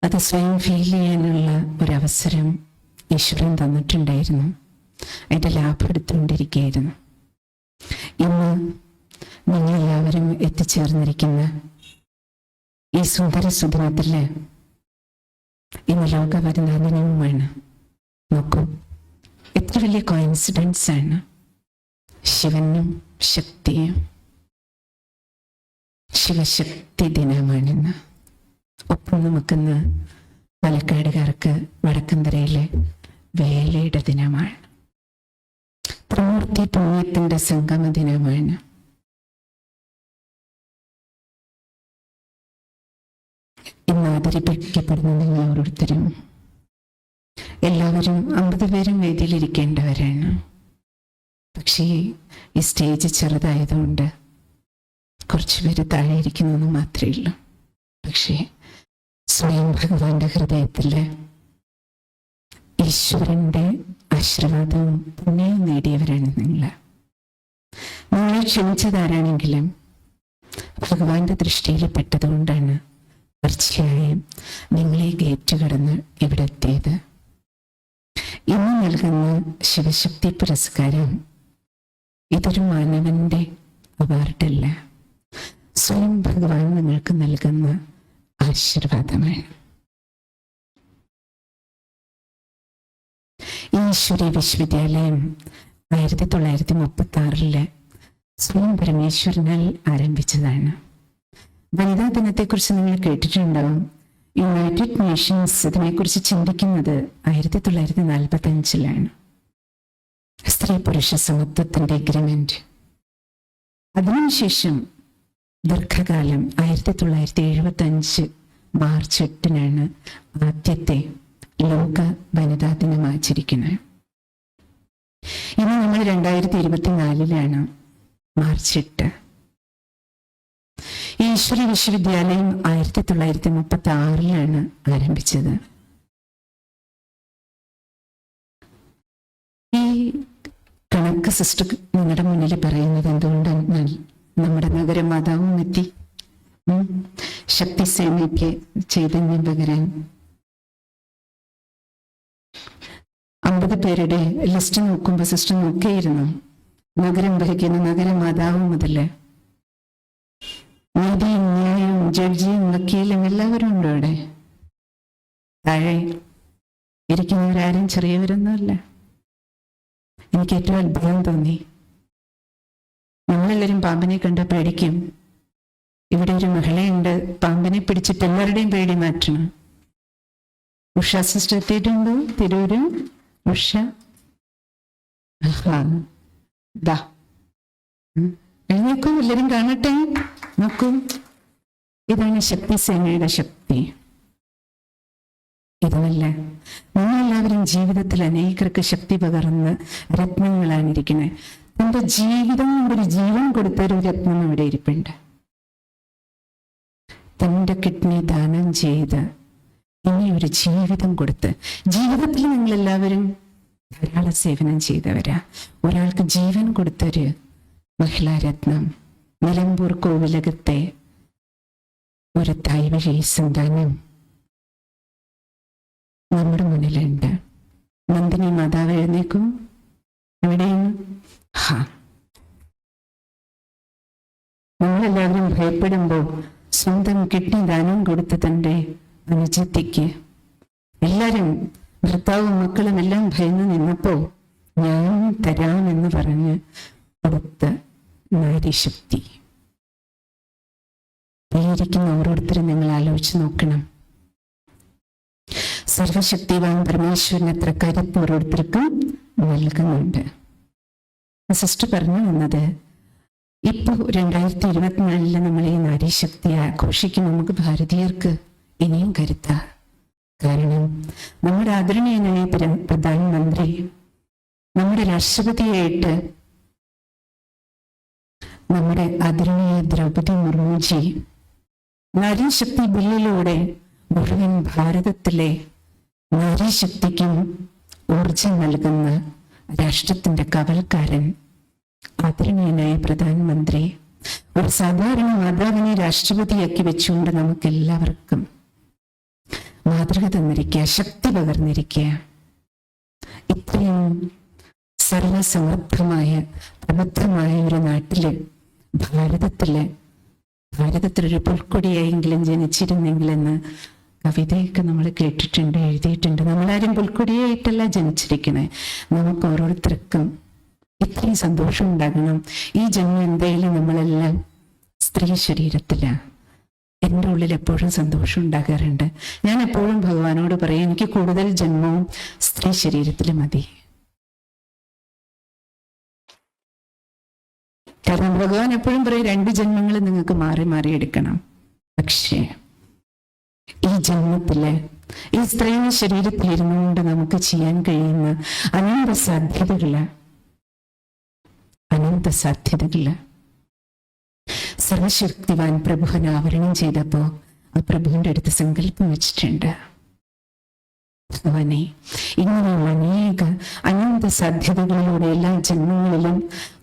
അത് സ്വയം ഫീൽ ചെയ്യാനുള്ള ഒരവസരം ഈശ്വരൻ തന്നിട്ടുണ്ടായിരുന്നു. അതിൻ്റെ ലാഭം എടുത്തുകൊണ്ടിരിക്കുകയായിരുന്നു. ഇന്ന് നിങ്ങളെല്ലാവരും എത്തിച്ചേർന്നിരിക്കുന്ന ഈ സുന്ദര സുദിനത്തില് ഇന്ന് ലോക വനിതാദിനവുമാണ്. നോക്കൂ, എത്ര വലിയ കോയിൻസിഡൻസ് ആണ്. ശിവനും ശക്തിയും, ശിവശക്തി ദിനമാണിന്ന്. ഒപ്പം നമുക്കിന്ന് പാലക്കാടുകാർക്ക് വടക്കന്തരയിലെ വേലയുടെ ദിനമാണ്. പ്രവൃത്തി പുണ്യത്തിന്റെ സംഗമ ദിനമാണ്. ഇന്ന് ആദരിപ്പിക്കപ്പെടുന്ന നിങ്ങൾ ഓരോരുത്തരും എല്ലാവരും 50 പേരും വേദിയിലിരിക്കേണ്ടവരാണ്. പക്ഷേ ഈ സ്റ്റേജ് ചെറുതായതുകൊണ്ട് കുറച്ച് പേര് താഴെ ഇരിക്കുന്നു മാത്രമേ ഉള്ളൂ. പക്ഷേ സ്വയം ഭഗവാന്റെ ഹൃദയത്തില് ഈശ്വരന്റെ ആശീർവാദവും പുണ്യവും നേടിയവരാണ് നിങ്ങളെ ക്ഷണിച്ചതാരാണെങ്കിലും ഭഗവാന്റെ ദൃഷ്ടിയിൽ പെട്ടതുകൊണ്ടാണ് തീർച്ചയായും നിങ്ങളെ ഗേറ്റ് കടന്ന് ഇവിടെ എത്തിയത്. ഇന്ന് നൽകുന്ന ശിവശക്തി പുരസ്കാരം ഇതൊരു മാനവന്റെ അവാർഡല്ല, സ്വയം ഭഗവാൻ നിങ്ങൾക്ക് നൽകുന്ന ആശീർവാദമാണ്. ഈശ്വരി വിശ്വവിദ്യാലയം 1936 സ്വയം പരമേശ്വരനാൽ ആരംഭിച്ചതാണ്. വനിതാ ദിനത്തെക്കുറിച്ച് നിങ്ങൾ കേട്ടിട്ടുണ്ടാവും. യുണൈറ്റഡ് നേഷൻസ് ഇതിനെക്കുറിച്ച് ചിന്തിക്കുന്നത് 1945 സ്ത്രീ പുരുഷ സമത്വത്തിന്റെ എഗ്രിമെന്റ്. അതിനുശേഷം ദീർഘകാലം 1975 മാർച്ച് 8 ആദ്യത്തെ ലോക വനിതാ ദിനം ആചരിക്കുന്നത്. ഇനി നമ്മൾ 2024 മാർച്ച് 8. ഈശ്വരി വിശ്വവിദ്യാലയം 1936 ആരംഭിച്ചത്. ഈ കണക്ക് സിസ്റ്റർ നിങ്ങളുടെ മുന്നിൽ പറയുന്നത് എന്തുകൊണ്ടെന്നാൽ നമ്മുടെ നഗരമാതാവും എത്തി ശക്തിസേനയ്ക്ക് ചൈതന്യം പകരാൻ 50 പേരുടെ ലിസ്റ്റ് നോക്കുമ്പോൾ സിസ്റ്റർ നോക്കിയിരുന്നു. നഗരം ഭരിക്കുന്ന നഗരമാതാവ് മുതല് നീതിയും ന്യായവും ജഡ്ജിയും വക്കീലും എല്ലാവരും ഉണ്ട് അവിടെ. താഴെ ഇരിക്കുന്നവരാരും ചെറിയവരൊന്നുമല്ല. എനിക്ക് ഏറ്റവും അത്ഭുതം തോന്നി. നമ്മളെല്ലാവരും പാമ്പിനെ കണ്ട പേടിക്കും. ഇവിടെ ഒരു മഹിളയുണ്ട്, പാമ്പിനെ പിടിച്ചിട്ട് എല്ലാവരുടെയും പേടി മാറ്റണം. ഉഷ സിസ്റ്റർ എത്തിയിട്ടുണ്ടോ? തിരൂര് ഉഷ. എഴുന്നേക്കൂ, എല്ലാവരും കാണട്ടെ. നോക്കൂ, ഇതാണ് ശക്തിസേനയുടെ ശക്തി. ഇതല്ല, നിങ്ങളെല്ലാവരും ജീവിതത്തിൽ അനേകർക്ക് ശക്തി പകർന്ന് രത്നങ്ങളാണ് ഇരിക്കുന്നത്. തന്റെ ജീവിതം കൊണ്ടൊരു ജീവൻ കൊടുത്ത ഒരു രത്നം അവിടെ ഇരിപ്പുണ്ട്. തന്റെ കിഡ്നി ദാനം ചെയ്ത് ഇനി ഒരു ജീവിതം കൊടുത്ത്, ജീവിതത്തിൽ നിങ്ങളെല്ലാവരും ധാരാളം സേവനം ചെയ്തവരാ. ഒരാൾക്ക് ജീവൻ കൊടുത്തൊരു മഹിളാരത്നം നിലമ്പൂർ കോവിലകത്തെ ഒരു തൈവഴി സന്താനം നമ്മുടെ മുന്നിലുണ്ട്. നന്ദിനി മാതാവ് എഴുന്നേക്കും. എവിടെയാണ്? നമ്മളെല്ലാവരും ഭയപ്പെടുമ്പോൾ സ്വന്തം കിഡ്നി ദാനം കൊടുത്ത തൻ്റെ അനുജത്തിക്ക് എല്ലാവരും ഭർത്താവും മക്കളും എല്ലാം ഭയന്ന് നിന്നപ്പോ ഞാൻ തരാമെന്ന് പറഞ്ഞ് കൊടുത്ത നാരീശക്തി. ഇരിക്കുന്ന ഓരോരുത്തരും നിങ്ങൾ ആലോചിച്ച് നോക്കണം. സർവശക്തിവാൻ പരമേശ്വരൻ എത്ര കരുത്ത് ഓരോരുത്തർക്കും നൽകുന്നുണ്ട്. സിസ്റ്റർ പറഞ്ഞു വന്നത്, ഇപ്പൊ 2024 നമ്മൾ ഈ നാരീശക്തി ആഘോഷിക്കും. നമുക്ക് ഭാരതീയർക്ക് ഇനിയും കരുത്ത. കാരണം നമ്മുടെ ആദരണീയനായ പ്രധാനമന്ത്രി, നമ്മുടെ രാഷ്ട്രപതിയായിട്ട് നമ്മുടെ ആദരണീയ ദ്രൗപദി മുർമുജി നാരീശക്തി ബില്ലിലൂടെ മുഴുവൻ ഭാരതത്തിലെ നാരീശക്തിക്കും ഊർജം നൽകുന്ന രാഷ്ട്രത്തിന്റെ കാവൽക്കാരൻ ആദരണീയനായ പ്രധാനമന്ത്രി ഒരു സാധാരണ മാതാവിനെ രാഷ്ട്രപതിയാക്കി വെച്ചുകൊണ്ട് നമുക്ക് എല്ലാവർക്കും മാതൃക തന്നിരിക്കുക, ശക്തി പകർന്നിരിക്കുക. ഇത്രയും സർവസമർത്ഥമായ പ്രബുദ്ധമായ ഒരു നാട്ടില് ഭാരതത്തിലൊരു പുൽക്കൊടിയായെങ്കിലും ജനിച്ചിരുന്നെങ്കിലെന്ന് കവിതയൊക്കെ നമ്മൾ കേട്ടിട്ടുണ്ട്, എഴുതിയിട്ടുണ്ട്. നമ്മളാരും പുൽക്കൊടിയായിട്ടല്ല ജനിച്ചിരിക്കണേ. നമുക്ക് ഓരോരുത്തർക്കും ഇത്രയും സന്തോഷം ഉണ്ടാകണം. ഈ ജന്മം എന്തായാലും നമ്മളെല്ലാം സ്ത്രീ ശരീരത്തിലാണ്. എൻ്റെ ഉള്ളിൽ എപ്പോഴും സന്തോഷം ഉണ്ടാകാറുണ്ട്. ഞാൻ എപ്പോഴും ഭഗവാനോട് പറയും, എനിക്ക് കൂടുതൽ ജന്മവും സ്ത്രീ ശരീരത്തിൽ മതി. കാരണം ഭഗവാൻ എപ്പോഴും പറയും 2 ജന്മങ്ങൾ നിങ്ങൾക്ക് മാറി മാറി എടുക്കണം. പക്ഷേ ഈ ജന്മത്തില് ഈ സ്ത്രീ ശരീരത്തിൽ ഇരുന്നുകൊണ്ട് നമുക്ക് ചെയ്യാൻ കഴിയുന്ന അനന്ത സാധ്യതകള് സർവശക്തിവാൻ പ്രഭുവിനെ ആവരണം ചെയ്തപ്പോ ആ പ്രഭുവിന്റെ അടുത്ത് സങ്കല്പം വെച്ചിട്ടുണ്ട്, ഭഗവാനെ ഇങ്ങനെയുള്ള അനേക അനന്ത സാധ്യതകളിലൂടെ എല്ലാ ജന്മങ്ങളിലും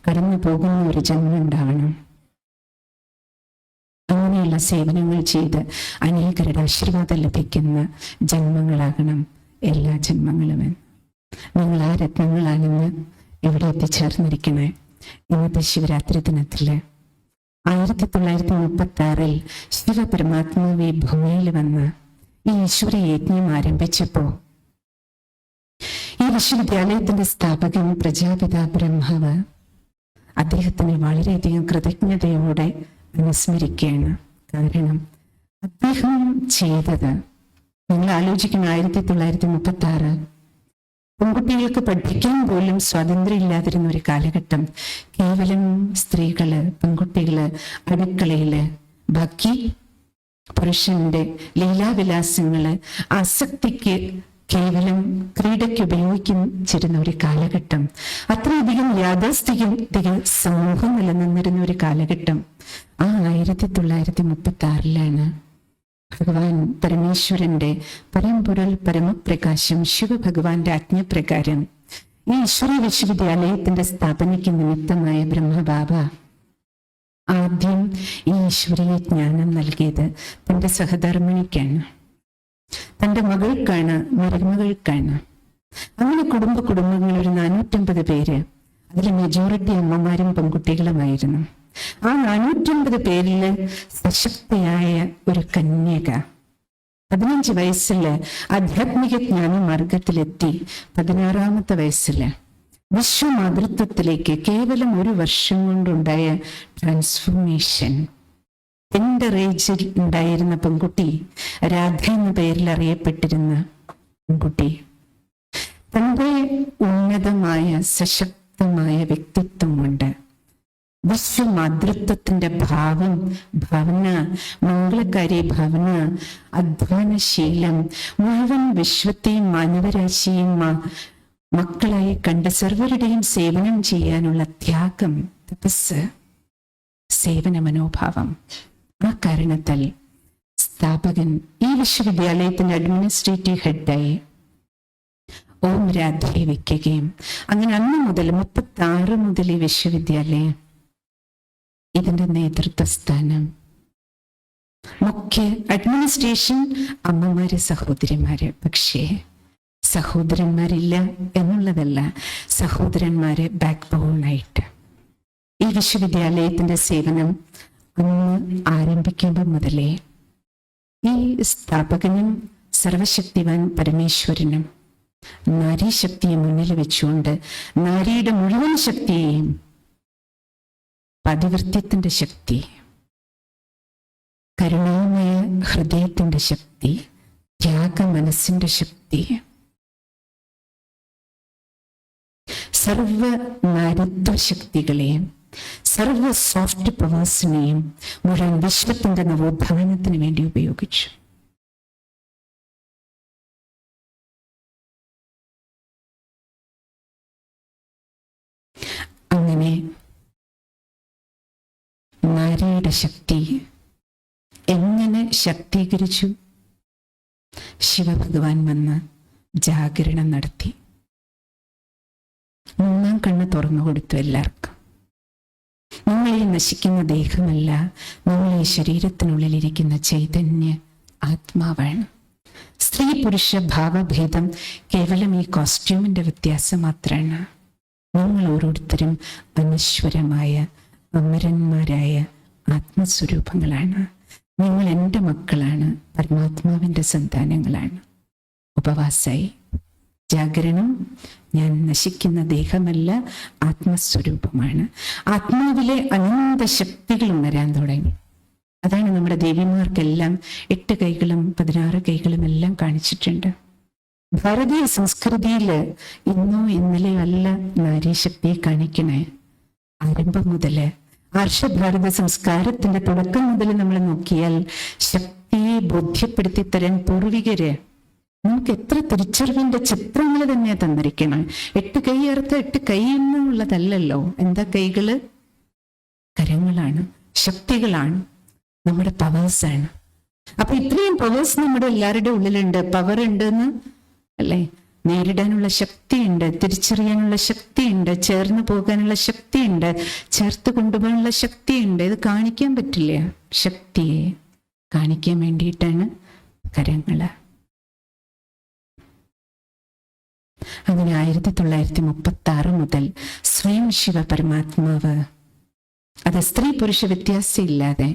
കടന്നു പോകുന്ന ഒരു ജന്മം ഉണ്ടാവണം. അങ്ങനെയുള്ള സേവനങ്ങൾ ചെയ്ത് അനേകരുടെ ആശീർവാദം ലഭിക്കുന്ന ജന്മങ്ങളാകണം എല്ലാ ജന്മങ്ങളും. നിങ്ങൾ ആ രത്നങ്ങളാണെന്ന് ഇവിടെ എത്തിച്ചേർന്നിരിക്കണേ. ഇന്നത്തെ ശിവരാത്രി ദിനത്തില് 1936 ശിവപരമാത്മാവ് ഭൂമിയിൽ വന്ന് ഈ ഈശ്വര യജ്ഞം ആരംഭിച്ചപ്പോ ഈ വിശ്വവിദ്യാലയത്തിന്റെ സ്ഥാപകൻ പ്രജാപിത ബ്രഹ്മാവ് അദ്ദേഹത്തിന് വളരെയധികം കൃതജ്ഞതയോടെ അനുസ്മരിക്കുകയാണ്. കാരണം അദ്ദേഹം ചെയ്തത് നിങ്ങൾ ആലോചിക്കണം, 1936 പെൺകുട്ടികൾക്ക് പഠിക്കാൻ പോലും സ്വാതന്ത്ര്യം ഇല്ലാതിരുന്ന ഒരു കാലഘട്ടം. കേവലം സ്ത്രീകള്, പെൺകുട്ടികള് അടുക്കളയില്, ബാക്കി പുരുഷന്റെ ലീലാവിലാസങ്ങള്, ആസക്തിക്ക് കേവലം ക്രീഡയ്ക്ക് ഉപയോഗിച്ചിരുന്ന ഒരു കാലഘട്ടം. അത്രയധികം യാഥാസ്ഥിതിക സമൂഹം നിലനിന്നിരുന്ന ഒരു കാലഘട്ടം. ആ 1936 ഭഗവാൻ പരമേശ്വരന്റെ പരമ്പൊരുൾ പരമപ്രകാശം ശിവഭഗവാന്റെ ആജ്ഞപ്രകാരം ഈ ഈശ്വര വിശ്വവിദ്യാലയത്തിന്റെ സ്ഥാപനയ്ക്ക് നിമിത്തമായ ബ്രഹ്മബാബ ആദ്യം ഈ ഈശ്വരീയ ജ്ഞാനം നൽകിയത് തന്റെ സഹധർമ്മിണിക്കാണ്, തന്റെ മകൾക്കാണ്, മരുമകൾക്കാണ്. അങ്ങനെ കുടുംബങ്ങൾ ഒരു 450 പേര്, അതിൽ മെജോറിറ്റി അമ്മമാരും പെൺകുട്ടികളുമായിരുന്നു. ആ 450 പേരില് സശക്തയായ ഒരു കന്യക 15 വയസ്സില് ആധ്യാത്മിക ജ്ഞാന മാർഗത്തിലെത്തി. 16-ാമത്തെ വയസ്സില് വിശ്വമാതൃത്വത്തിലേക്ക് കേവലം 1 വർഷം കൊണ്ടുണ്ടായ ട്രാൻസ്ഫോർമേഷൻ. ടെൻഡർ ഏജിൽ ഉണ്ടായിരുന്ന പെൺകുട്ടി, രാധ എന്ന പേരിൽ അറിയപ്പെട്ടിരുന്ന പെൺകുട്ടി, തന്റെ ഉന്നതമായ സശക്തമായ വ്യക്തിത്വം കൊണ്ട് വിശ്വമാതൃത്വത്തിന്റെ ഭാവന, മംഗളകാരി ഭാവന, അധ്വാനശീലം, മുഴുവൻ വിശ്വത്തെയും മാനവരാശിയും മക്കളായി കണ്ട് സർവരുടെയും സേവനം ചെയ്യാനുള്ള ത്യാഗം, തപസ്, സേവന മനോഭാവം. ആ കാരണത്താൽ സ്ഥാപകൻ ഈ വിശ്വവിദ്യാലയത്തിന്റെ അഡ്മിനിസ്ട്രേറ്റീവ് ഹെഡായി ഓം രാധയെ വയ്ക്കുകയും അങ്ങനെ അന്ന് മുതൽ 36 മുതൽ ഈ വിശ്വവിദ്യാലയം ഇതിന്റെ നേതൃത്വ സ്ഥാനം, മുഖ്യ അഡ്മിനിസ്ട്രേഷൻ അമ്മമാര്, സഹോദരിമാര്. പക്ഷേ സഹോദരന്മാരില്ല എന്നുള്ളതല്ല, സഹോദരന്മാരെ ബാക്ക് ബോണായിട്ട് ഈ വിശ്വവിദ്യാലയത്തിന്റെ സേവനം അന്ന് ആരംഭിക്കുമ്പോൾ മുതലേ ഈ സ്ഥാപകനും സർവശക്തിവാൻ പരമേശ്വരനും നാരീശക്തിയെ മുന്നിൽ വെച്ചുകൊണ്ട് നാരിയുടെ മുഴുവൻ ശക്തിയെയും, പതിവൃത്യത്തിന്റെ ശക്തി, കരുണാമയ ഹൃദയത്തിന്റെ ശക്തി, ത്യാഗ മനസ്സിന്റെ ശക്തി, സർവ നാരിത്വ ശക്തികളെയും സർവ സോഫ്റ്റ് പവേഴ്സിനെയും മുഴുവൻ വിശ്വത്തിന്റെ നവോത്ഥാനത്തിന് വേണ്ടി ഉപയോഗിച്ചു. അങ്ങനെ നാരിയുടെ ശക്തി എങ്ങനെ ശക്തീകരിച്ചു? ശിവഭഗവാൻ വന്ന് ജാഗരണം നടത്തി. 3-ാം കണ്ണ് തുറന്നു കൊടുത്തു എല്ലാവർക്കും. നിങ്ങൾ ഈ നശിക്കുന്ന ദേഹമല്ല, നിങ്ങൾ ഈ ശരീരത്തിനുള്ളിലിരിക്കുന്ന ചൈതന്യ ആത്മാവാണ്. സ്ത്രീ പുരുഷ ഭാവഭേദം കേവലം ഈ കോസ്റ്റ്യൂമിന്റെ വ്യത്യാസം മാത്രമാണ്. നിങ്ങൾ ഓരോരുത്തരും അനശ്വരമായ അമരന്മാരായ ആത്മസ്വരൂപങ്ങളാണ്. നിങ്ങൾ എൻ്റെ മക്കളാണ്, പരമാത്മാവിൻ്റെ സന്താനങ്ങളാണ്. ഉപവാസായി ജാഗരണം, ഞാൻ നശിക്കുന്ന ദേഹമല്ല, ആത്മസ്വരൂപമാണ്. ആത്മാവിലെ അനന്ത ശക്തികൾ ഉണരാൻ തുടങ്ങി. അതാണ് നമ്മുടെ ദേവിമാർക്കെല്ലാം 8 കൈകളും 16 കൈകളും എല്ലാം കാണിച്ചിട്ടുണ്ട്. ഭാരതീയ സംസ്കൃതിയിൽ ഇന്നോ ഇന്നലെയോ അല്ല നാരീശക്തിയെ കാണിക്കണേ. ആരംഭം മുതല് ആർഷഭാരത സംസ്കാരത്തിന്റെ തുടക്കം മുതൽ നമ്മൾ നോക്കിയാൽ ശക്തിയെ ബോധ്യപ്പെടുത്തി തരാൻ പൂർവികര് നമുക്ക് എത്ര തിരിച്ചറിവിന്റെ ചിത്രങ്ങൾ തന്നെ തന്നിരിക്കണം. 8 കൈ അർത്ഥം 8 കൈ എന്നുള്ളതല്ലല്ലോ. എന്താ കൈകള്? കരങ്ങളാണ്, ശക്തികളാണ്, നമ്മുടെ പവേഴ്സാണ്. അപ്പൊ ഇത്രയും പവേഴ്സ് നമ്മുടെ എല്ലാവരുടെ ഉള്ളിലുണ്ട്. പവർ ഉണ്ടെന്ന് അല്ലേ? നേരിടാനുള്ള ശക്തിയുണ്ട്, തിരിച്ചറിയാനുള്ള ശക്തിയുണ്ട്, ചേർന്ന് പോകാനുള്ള ശക്തിയുണ്ട്, ചേർത്ത് കൊണ്ടുപോകാനുള്ള ശക്തിയുണ്ട്. ഇത് കാണിക്കാൻ പറ്റില്ല. ശക്തിയെ കാണിക്കാൻ വേണ്ടിയിട്ടാണ് കരങ്ങള്. അങ്ങനെ 1936 മുതൽ സ്വയം ശിവ പരമാത്മാവ്, അത് സ്ത്രീ പുരുഷ വ്യത്യാസം ഇല്ലാതെ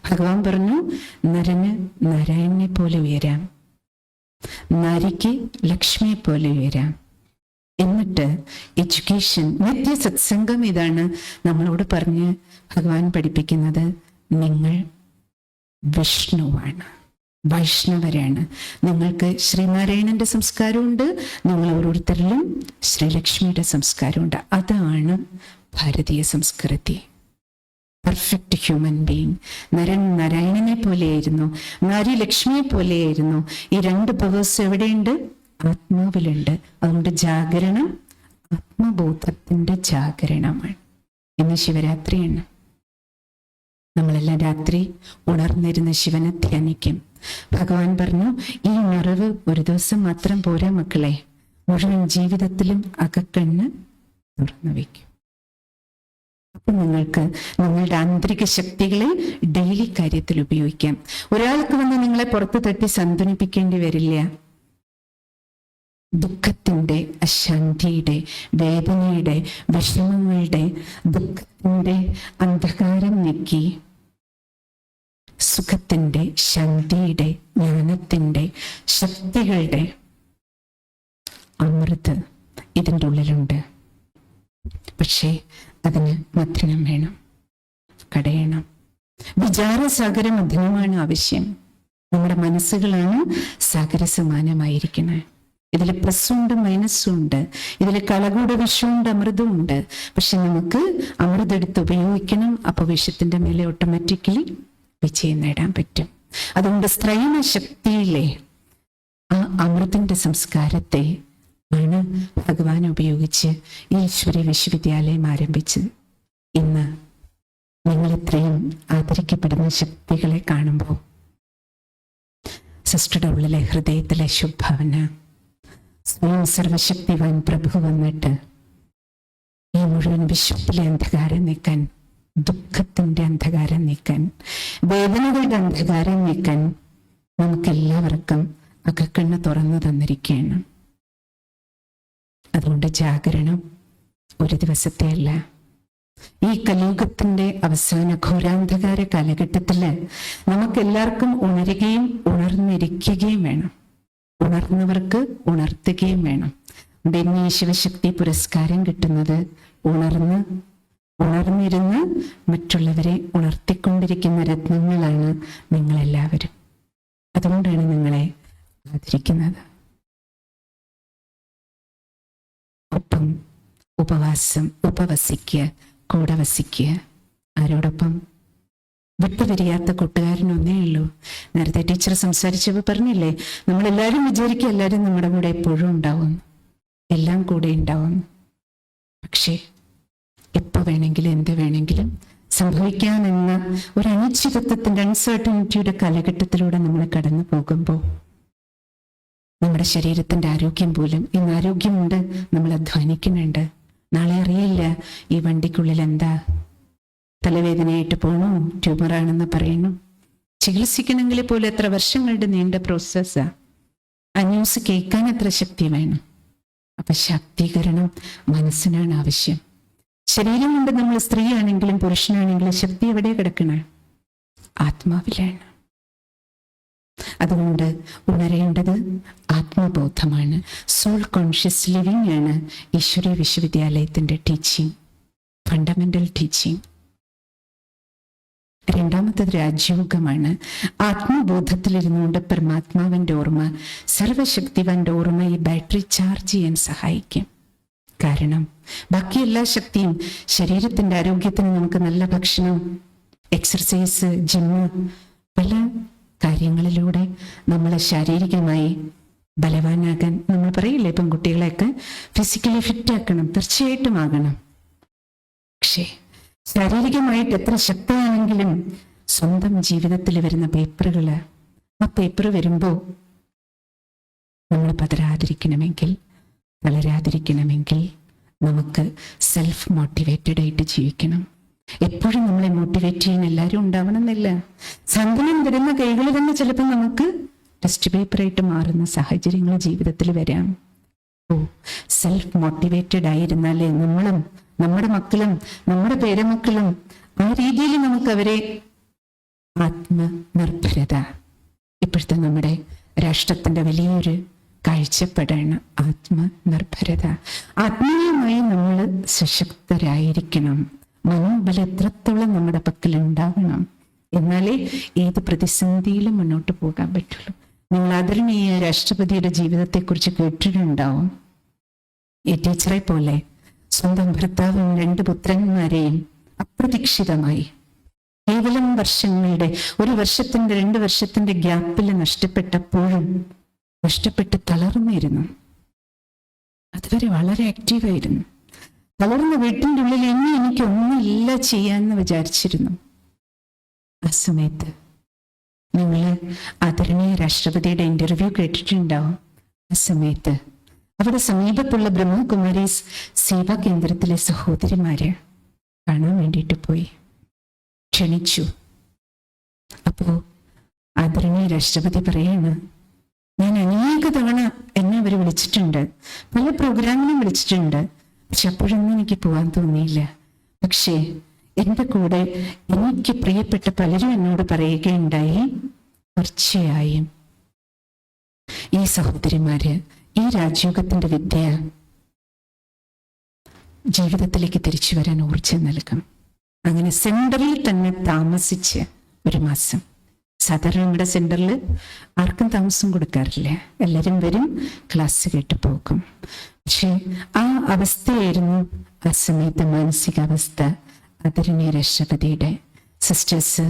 ഭഗവാൻ പറഞ്ഞു, നരന് നാരായണനെ പോലെ ഉയരാം, നാരിക്ക് ലക്ഷ്മിയെ പോലെ ഉയരാം. എന്നിട്ട് എഡ്യൂക്കേഷൻ, നിത്യ സത്സംഗം, ഇതാണ് നമ്മളോട് പറഞ്ഞ് ഭഗവാൻ പഠിപ്പിക്കുന്നത്. നിങ്ങൾ വിഷ്ണുവാണ്, വൈഷ്ണവരാണ്. നിങ്ങൾക്ക് ശ്രീനാരായണന്റെ സംസ്കാരമുണ്ട്, നിങ്ങൾ ഓരോരുത്തരിലും ശ്രീലക്ഷ്മിയുടെ സംസ്കാരമുണ്ട്. അതാണ് ഭാരതീയ സംസ്കൃതി. Perfect human being. നരൻ നാരായണനെ പോലെയായിരുന്നു, നാരി ലക്ഷ്മിയെ പോലെയായിരുന്നു. ഈ 2 പവേഴ്സ് എവിടെയുണ്ട്? ആത്മാവിലുണ്ട്. അതുകൊണ്ട് ജാഗരണം ആത്മബോധത്തിന്റെ ജാഗരണമാണ്. ഇന്ന് ശിവരാത്രിയാണ്. നമ്മളെല്ലാം രാത്രി ഉണർന്നിരുന്ന ശിവനെ ധ്യാനിക്കും. ഭഗവാൻ പറഞ്ഞു, ഈ ഉണർവ് ഒരു ദിവസം മാത്രം പോരാ മക്കളെ, മുഴുവൻ ജീവിതത്തിലും അകക്കണ്ണ് തുറന്നു വയ്ക്കും. അപ്പൊ നിങ്ങൾക്ക് നിങ്ങളുടെ ആന്തരിക ശക്തികളെ ഡെയിലി കാര്യത്തിൽ ഉപയോഗിക്കാം. ഒരാൾക്ക് വന്ന് നിങ്ങളെ പുറത്തു തട്ടി സാന്ത്വനിപ്പിക്കേണ്ടി വരില്ല. ദുഃഖത്തിന്റെ, അശാന്തിയുടെ, വേദനയുടെ, വിഷമങ്ങളുടെ, ദുഃഖത്തിന്റെ അന്ധകാരം നീക്കി സുഖത്തിന്റെ, ശാന്തിയുടെ, ജ്ഞാനത്തിന്റെ, ശക്തികളുടെ അമൃത് ഇതിൻ്റെ ഉള്ളിലുണ്ട്. പക്ഷേ അതിന് മഥനം വേണം, കടയണം. വിചാരസാഗര മഥനമാണ് ആവശ്യം. നമ്മുടെ മനസ്സുകളാണ് സാഗര സമാനമായിരിക്കുന്നത്. ഇതിൽ പ്ലസ്സും ഉണ്ട്, മൈനസും ഉണ്ട്. ഇതിൽ കളകൂട വിഷമുണ്ട്, അമൃതവും ഉണ്ട്. പക്ഷെ നമുക്ക് അമൃതെടുത്ത് ഉപയോഗിക്കണം. അപ്പൊ വിഷത്തിന്റെ മേലെ ഓട്ടോമാറ്റിക്കലി വിജയം നേടാൻ പറ്റും. അതുകൊണ്ട് സ്ത്രൈണ ശക്തിയിലെ ആ അമൃതന്റെ സംസ്കാരത്തെ ആണ് ഭഗവാൻ ഉപയോഗിച്ച് ഈ ഈശ്വരീയ വിശ്വവിദ്യാലയം ആരംഭിച്ചത്. ഇന്ന് നിങ്ങൾ ഇത്രയും ആദരിക്കപ്പെടുന്ന ശക്തികളെ കാണുമ്പോൾ സിസ്റ്ററുടെ ഉള്ളിലെ ഹൃദയത്തിലെ ശുഭാവന, സ്വയം സർവശക്തിവാൻ പ്രഭു വന്നിട്ട് ഈ മുഴുവൻ വിശ്വത്തിലെ അന്ധകാരം നീക്കാൻ, ദുഃഖത്തിന്റെ അന്ധകാരം നീക്കാൻ, വേദനകളുടെ അന്ധകാരം നീക്കാൻ നമുക്കെല്ലാവർക്കും അകക്കണ്ണ് തുറന്നു തന്നിരിക്കുകയാണ്. അതുകൊണ്ട് ജാഗരണം ഒരു ദിവസത്തെ അല്ല. ഈ കലിയുഗത്തിന്റെ അവസാന ഘോരാന്ധകാര കാലഘട്ടത്തില് നമുക്കെല്ലാവർക്കും ഉണരുകയും ഉണർന്നിരിക്കുകയും വേണം. ഉണർന്നവർക്ക് ഉണർത്തുകയും വേണം. പിന്നെ ശിവശക്തി പുരസ്കാരം കിട്ടുന്നത് ഉണർന്നിരുന്ന് മറ്റുള്ളവരെ ഉണർത്തിക്കൊണ്ടിരിക്കുന്ന രത്നങ്ങളാണ് നിങ്ങളെല്ലാവരും. അതുകൊണ്ടാണ് നിങ്ങളെ ആദരിക്കുന്നത്. ഒപ്പം ഉപവസിക്കുക, കൂടെ വസിക്കുക. ആരോടൊപ്പം? വിട്ടുപിരിയാത്ത കൂട്ടുകാരനൊന്നേ ഉള്ളൂ. നേരത്തെ ടീച്ചർ സംസാരിച്ചപ്പോൾ പറഞ്ഞില്ലേ, നമ്മളെല്ലാവരും വിചാരിക്കുക എല്ലാവരും നമ്മുടെ കൂടെ എപ്പോഴും ഉണ്ടാവും, എല്ലാം കൂടെ ഉണ്ടാവും. പക്ഷേ എപ്പോൾ വേണമെങ്കിലും എന്ത് വേണമെങ്കിലും സംഭവിക്കാമെന്ന ഒരു അനിശ്ചിതത്വത്തിന്റെ, അൺസർട്ടനിറ്റിയുടെ കാലഘട്ടത്തിലൂടെ നമ്മൾ കടന്നു പോകുമ്പോൾ നമ്മുടെ ശരീരത്തിന്റെ ആരോഗ്യം പോലും, ഇന്ന് ആരോഗ്യമുണ്ട്, നമ്മൾ അധ്വാനിക്കുന്നുണ്ട്. നാളെ അറിയില്ല ഈ വണ്ടിക്കുള്ളിൽ എന്താ, തലവേദനയായിട്ട് പോണോ, ട്യൂമറാണെന്ന് പറയണു. ചികിത്സിക്കണമെങ്കിൽ പോലും എത്ര വർഷങ്ങളുടെ നീണ്ട പ്രോസസ്സാ. ആ ന്യൂസ് കേൾക്കാൻ എത്ര ശക്തി വേണം. അപ്പൊ ശാക്തീകരണം മനസ്സിനാണ് ആവശ്യം. ശരീരം കൊണ്ട് നമ്മൾ സ്ത്രീയാണെങ്കിലും പുരുഷനാണെങ്കിലും ശക്തി എവിടെ കിടക്കണ? ആത്മാവിലാണ്. അതുകൊണ്ട് ഉണരേണ്ടത് ആത്മബോധമാണ്. സോൾ കോൺഷ്യസ് ലിവിംഗ് ആണ് ഈശ്വരീയ വിശ്വവിദ്യാലയത്തിന്റെ ടീച്ചിങ്, ഫണ്ടമെന്റൽ ടീച്ചിങ്. രണ്ടാമത്തത് രാജയോഗമാണ്. ആത്മബോധത്തിലിരുന്നുകൊണ്ട് പരമാത്മാവിന്റെ ഓർമ്മ, സർവശക്തിവാന്റെ ഓർമ്മ ഈ ബാറ്ററി ചാർജ് ചെയ്യാൻ സഹായിക്കും. കാരണം ബാക്കി എല്ലാ ശക്തിയും, ശരീരത്തിന്റെ ആരോഗ്യത്തിന് നമുക്ക് നല്ല ഭക്ഷണം, എക്സർസൈസ്, ജിമ്മ്, പല കാര്യങ്ങളിലൂടെ നമ്മളെ ശാരീരികമായി ബലവാനാകാൻ നമ്മൾ പറയില്ലേ, പെൺകുട്ടികളെയൊക്കെ ഫിസിക്കലി ഫിറ്റ് ആക്കണം, തീർച്ചയായിട്ടും ആകണം. പക്ഷേ ശാരീരികമായിട്ട് എത്ര ശക്തിയാണെങ്കിലും സ്വന്തം ജീവിതത്തിൽ വരുന്ന പേപ്പറുകള്, ആ പേപ്പർ വരുമ്പോൾ നമ്മൾ പതരാതിരിക്കണമെങ്കിൽ, തളരാതിരിക്കണമെങ്കിൽ നമുക്ക് സെൽഫ് മോട്ടിവേറ്റഡ് ആയിട്ട് ജീവിക്കണം. എപ്പോഴും നമ്മളെ മോട്ടിവേറ്റ് ചെയ്യാൻ എല്ലാവരും ഉണ്ടാവണമെന്നില്ല. സാന്ത്വനം തരുന്ന കൈകൾ തന്നെ ചിലപ്പോൾ നമുക്ക് ടെസ്റ്റ് പേപ്പറായിട്ട് മാറുന്ന സാഹചര്യങ്ങൾ ജീവിതത്തിൽ വരാം. സെൽഫ് മോട്ടിവേറ്റഡ് ആയിരുന്നാലേ നമ്മളും നമ്മുടെ മക്കളും നമ്മുടെ പേരമക്കളും ആ രീതിയിൽ നമുക്ക് അവരെ ആത്മനിർഭരത, ഇപ്പോഴത്തെ നമ്മുടെ രാഷ്ട്രത്തിന്റെ വലിയൊരു കാഴ്ചപ്പാടാണ് ആത്മനിർഭരത. ആത്മീയമായി നമ്മൾ സശക്തരായിരിക്കണം. മനോബലം എത്രത്തോളം നമ്മുടെ പക്കൽ ഉണ്ടാവണം, എന്നാലേ ഏത് പ്രതിസന്ധിയിലും മുന്നോട്ട് പോകാൻ പറ്റുള്ളൂ. നിങ്ങൾ ആദരണീയ രാഷ്ട്രപതിയുടെ ജീവിതത്തെക്കുറിച്ച് കേട്ടിട്ടുണ്ടാവും. ഈ ടീച്ചറെ പോലെ സ്വന്തം ഭർത്താവും 2 പുത്രന്മാരെയും അപ്രതീക്ഷിതമായി കേവലം വർഷങ്ങളുടെ, 1 വർഷത്തിന്റെ 2 വർഷത്തിന്റെ ഗ്യാപ്പിൽ നഷ്ടപ്പെട്ടപ്പോഴും നഷ്ടപ്പെട്ട് തളർന്നിരുന്നു. അതുവരെ വളരെ ആക്റ്റീവായിരുന്നു. തളർന്ന വീട്ടിൻ്റെ ഉള്ളിൽ ഇനി എനിക്കൊന്നുമില്ല ചെയ്യാന്ന് വിചാരിച്ചിരുന്നു. ആ സമയത്ത് നിങ്ങൾ ആദരണീയ രാഷ്ട്രപതിയുടെ ഇന്റർവ്യൂ കേട്ടിട്ടുണ്ടാവും. ആ സമയത്ത് അവിടെ സമീപത്തുള്ള ബ്രഹ്മകുമാരീസ് സേവാ കേന്ദ്രത്തിലെ സഹോദരിമാര് കാണാൻ വേണ്ടിയിട്ട് പോയി, ക്ഷണിച്ചു. അപ്പോ ആദരണീയ രാഷ്ട്രപതി പറയാണ്, ഞാൻ അനേക തവണ എന്നെ അവർ വിളിച്ചിട്ടുണ്ട്, പല പ്രോഗ്രാമിനും വിളിച്ചിട്ടുണ്ട്, പക്ഷെ അപ്പോഴൊന്നും എനിക്ക് പോകാൻ തോന്നിയില്ല. പക്ഷേ എൻ്റെ കൂടെ എനിക്ക് പ്രിയപ്പെട്ട പലരും എന്നോട് പറയുകയുണ്ടായി, തീർച്ചയായും ഈ സഹോദരിമാര് ഈ രാജയോഗത്തിന്റെ വിദ്യ ജീവിതത്തിലേക്ക് തിരിച്ചു വരാൻ ഊർജ്ജം നൽകും. അങ്ങനെ സെന്ററിൽ തന്നെ താമസിച്ച് 1 മാസം, സാധാരണ നമ്മുടെ സെന്ററിൽ ആർക്കും താമസം കൊടുക്കാറില്ല, എല്ലാവരും വരും, ക്ലാസ് കേട്ട് പോകും. പക്ഷെ ആ അവസ്ഥയായിരുന്നു ആ സമയത്ത് മാനസികാവസ്ഥ. ആദരണീയ രാഷ്ട്രപതിയുടെ സിസ്റ്റേഴ്സ്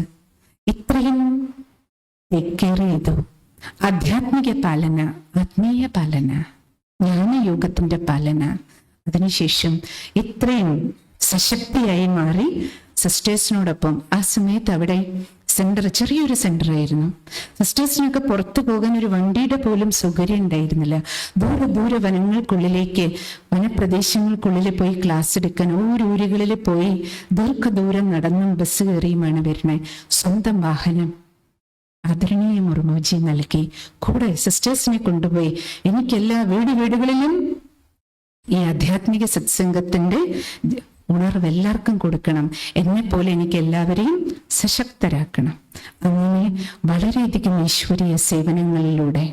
ഇത്രയും ടേക്ക് കെയർ ചെയ്തു. ആധ്യാത്മിക പാലന, ആത്മീയ പാലന, ജ്ഞാനയോഗത്തിന്റെ പാലന. അതിനുശേഷം ഇത്രയും സശക്തിയായി മാറി സിസ്റ്റേഴ്സിനോടൊപ്പം. ആ സമയത്ത് അവിടെ സെന്റർ, ചെറിയൊരു സെന്റർ ആയിരുന്നു. സിസ്റ്റേഴ്സിനൊക്കെ പുറത്തു പോകാൻ ഒരു വണ്ടിയുടെ പോലും സൗകര്യം ഉണ്ടായിരുന്നില്ല. ദൂരെ വനങ്ങൾക്കുള്ളിലേക്ക്, വനപ്രദേശങ്ങൾക്കുള്ളിൽ പോയി ക്ലാസ് എടുക്കാൻ ഊരുകളിൽ പോയി ദീർഘദൂരം നടന്നും ബസ് കയറിയുമാണ് വരുന്നത്. സ്വന്തം വാഹനം ആദരണീയ മുർമോജി നൽകി. കൂടെ സിസ്റ്റേഴ്സിനെ കൊണ്ടുപോയി എനിക്ക് എല്ലാ വീടുകളിലും ഈ ആധ്യാത്മിക സത്സംഗത്തിന്റെ ഉണർവ് എല്ലാവർക്കും കൊടുക്കണം, എന്നെ പോലെ എനിക്ക് എല്ലാവരെയും സശക്തരാക്കണം. അങ്ങനെ വളരെയധികം ഈശ്വരീയ സേവനങ്ങളിലൂടെ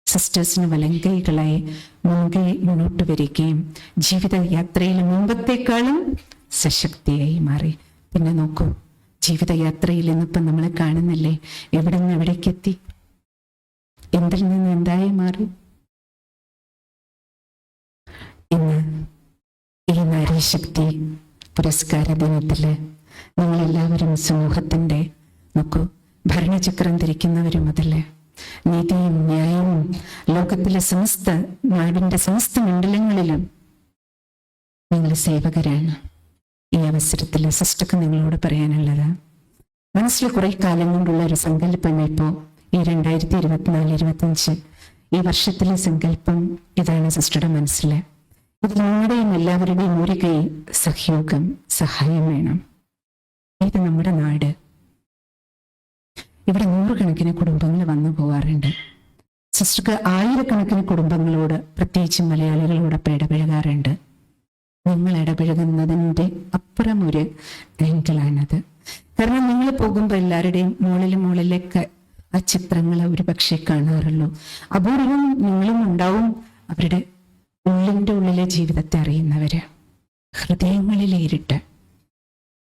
സിസ്റ്റേഴ്സിന് വലങ്കൈകളായി മുന്നോട്ട് വരികയും ജീവിതയാത്രയിൽ മുമ്പത്തേക്കാളും സശക്തിയായി മാറി. പിന്നെ നോക്കൂ, ജീവിതയാത്രയിൽ ഇന്നിപ്പം നമ്മളെ കാണുന്നില്ലേ, എവിടെ നിന്ന് എവിടേക്കെത്തി, എന്തിൽ നിന്ന് എന്തായി മാറി. ഇന്ന് ഈ നാരീശക്തി പുരസ്കാര ദിനത്തില് നിങ്ങളെല്ലാവരും സമൂഹത്തിന്റെ, നോക്കൂ, ഭരണചക്രം ധരിക്കുന്നവര് മുതല് നീതിയും ന്യായവും ലോകത്തിലെ നാടിന്റെ സമസ്ത മണ്ഡലങ്ങളിലും നിങ്ങൾ സേവകരാണ്. ഈ അവസരത്തിൽ സിസ്റ്റർക്ക് നിങ്ങളോട് പറയാനുള്ളത്, മനസ്സിൽ കുറെ കാലം കൊണ്ടുള്ള ഒരു സങ്കല്പം ഇപ്പോൾ ഈ 2024-25 ഈ വർഷത്തിലെ സങ്കല്പം ഇതാണ് സിസ്റ്ററുടെ മനസ്സിൽ. ഇതിൽ നിങ്ങളുടെയും എല്ലാവരുടെയും ഒരു കൈ സഹയോഗം, സഹായം വേണം. ഇത് നമ്മുടെ നാട്. ഇവിടെ 100 കുടുംബങ്ങൾ വന്നു പോകാറുണ്ട്. സിസ്റ്റർക്ക് 1000 കുടുംബങ്ങളോട്, പ്രത്യേകിച്ചും മലയാളികളോടൊപ്പം ഇടപഴകാറുണ്ട്. നിങ്ങൾ ഇടപഴകുന്നതിൻ്റെ അപ്പുറം ഒരു ആംഗിളാണത്. കാരണം നിങ്ങൾ പോകുമ്പോൾ എല്ലാവരുടെയും മുകളിലേക്ക് ആ ചിത്രങ്ങൾ ഒരു പക്ഷേ കാണാറുള്ളൂ. അപൂർവം നിങ്ങളും ഉണ്ടാവും അവരുടെ ഉള്ളിൻ്റെ ഉള്ളിലെ ജീവിതത്തെ അറിയുന്നവര്. ഹൃദയങ്ങളിലെ ഇരുട്ട്,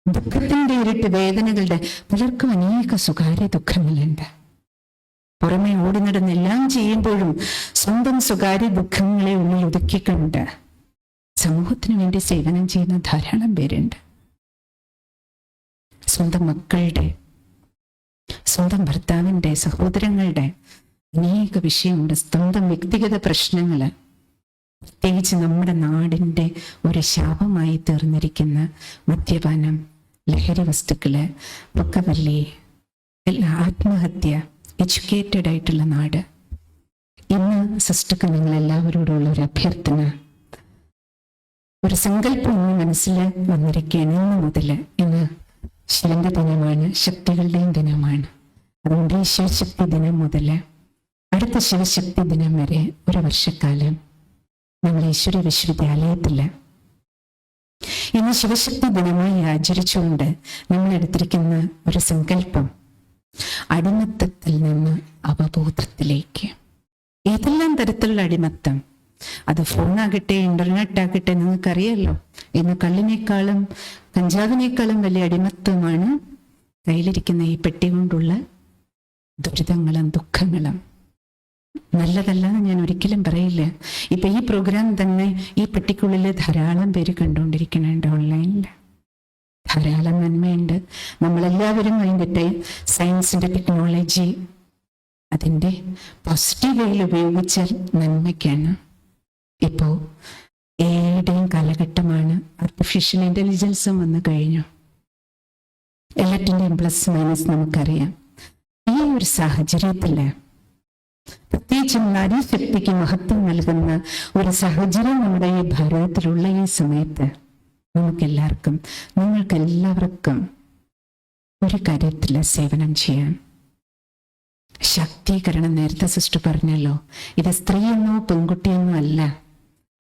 ദുഃഖത്തിന്റെ ഇരുട്ട്, വേദനകളുടെ, പലർക്കും അനേക സ്വകാര്യ ദുഃഖങ്ങളുണ്ട്. പുറമെ ഓടി നടന്നെല്ലാം ചെയ്യുമ്പോഴും സ്വന്തം സ്വകാര്യ ദുഃഖങ്ങളെ ഉള്ളിൽ ഒതുക്കിക്കൊണ്ട് സമൂഹത്തിന് വേണ്ടി സേവനം ചെയ്യുന്ന ധാരാളം പേരുണ്ട്. സ്വന്തം മക്കളുടെ, സ്വന്തം ഭർത്താവിൻ്റെ, സഹോദരങ്ങളുടെ അനേക വിഷയമുണ്ട്. സ്വന്തം വ്യക്തിഗത പ്രശ്നങ്ങള്, പ്രത്യേകിച്ച് നമ്മുടെ നാടിൻ്റെ ഒരു ശാപമായി തീർന്നിരിക്കുന്ന മദ്യപാനം, ലഹരി വസ്തുക്കള്, പൊക്കവല്ലി, ആത്മഹത്യ, എഡ്യൂക്കേറ്റഡ് ആയിട്ടുള്ള നാട്. ഇന്ന് സിസ്റ്റർക്ക് നിങ്ങളെല്ലാവരോടുള്ള ഒരു അഭ്യർത്ഥന, ഒരു സങ്കല്പം ഇന്ന് മനസ്സിൽ വന്നിരിക്കുകയാണ്. ഇന്ന് മുതൽ, ഇന്ന് ശിവന്റെ ദിനമാണ്, ശക്തികളുടെയും ദിനമാണ്. അതുകൊണ്ട് ഈ ശിവശക്തി ദിനം മുതൽ അടുത്ത ശിവശക്തി ദിനം വരെ ഒരു വർഷക്കാലം നമ്മൾ ഈശ്വര വിശ്വവിദ്യാലയത്തില് ഇന്ന് ശിവശക്തി ദിനമായി ആചരിച്ചുകൊണ്ട് നമ്മൾ എടുത്തിരിക്കുന്ന ഒരു സങ്കല്പം, അടിമത്തത്തിൽ നിന്ന് അവബോധത്തിലേക്ക്. ഏതെല്ലാം തരത്തിലുള്ള അടിമത്തം, അത് ഫോണാകട്ടെ, ഇന്റർനെറ്റ് ആകട്ടെ, നിങ്ങൾക്കറിയാലോ ഇന്ന് കള്ളിനേക്കാളും കഞ്ചാവിനേക്കാളും വലിയ അടിമത്വമാണ് കയ്യിലിരിക്കുന്ന ഈ പെട്ടി കൊണ്ടുള്ള ദുരിതങ്ങളും ദുഃഖങ്ങളും. നല്ലതല്ലെന്ന് ഞാൻ ഒരിക്കലും പറയില്ല. ഇപ്പൊ ഈ പ്രോഗ്രാം തന്നെ ഈ പെട്ടിക്കുള്ളിൽ ധാരാളം പേര് കണ്ടുകൊണ്ടിരിക്കുന്നുണ്ട്. ഓൺലൈനിൽ ധാരാളം നന്മയുണ്ട്. നമ്മളെല്ലാവരും അതിൻ്റെ സയൻസിന്റെ ടെക്നോളജി അതിൻ്റെ പോസിറ്റീവ് വേയിൽ ഉപയോഗിച്ചാൽ നന്മയ്ക്കാണ്. ഇപ്പോൾ ഏടെയും കാലഘട്ടമാണ്. ആർട്ടിഫിഷ്യൽ ഇന്റലിജൻസും വന്നു കഴിഞ്ഞു. എല്ലാറ്റിൻ്റെയും പ്ലസ് മൈനസ് നമുക്കറിയാം. ഈ ഒരു സാഹചര്യത്തില് പ്രത്യേകിച്ചും നാരീശക്തിക്ക് മഹത്വം നൽകുന്ന ഒരു സാഹചര്യം നമ്മുടെ ഈ ഭാരതത്തിലുള്ള ഈ സമയത്ത് നമുക്കെല്ലാവർക്കും, നിങ്ങൾക്കെല്ലാവർക്കും ഒരു കാര്യത്തില് സേവനം ചെയ്യാം. ശാക്തീകരണം, നേരത്തെ സിസ്റ്റർ പറഞ്ഞല്ലോ, ഇത് സ്ത്രീയെന്നോ പെൺകുട്ടിയെന്നോ അല്ല.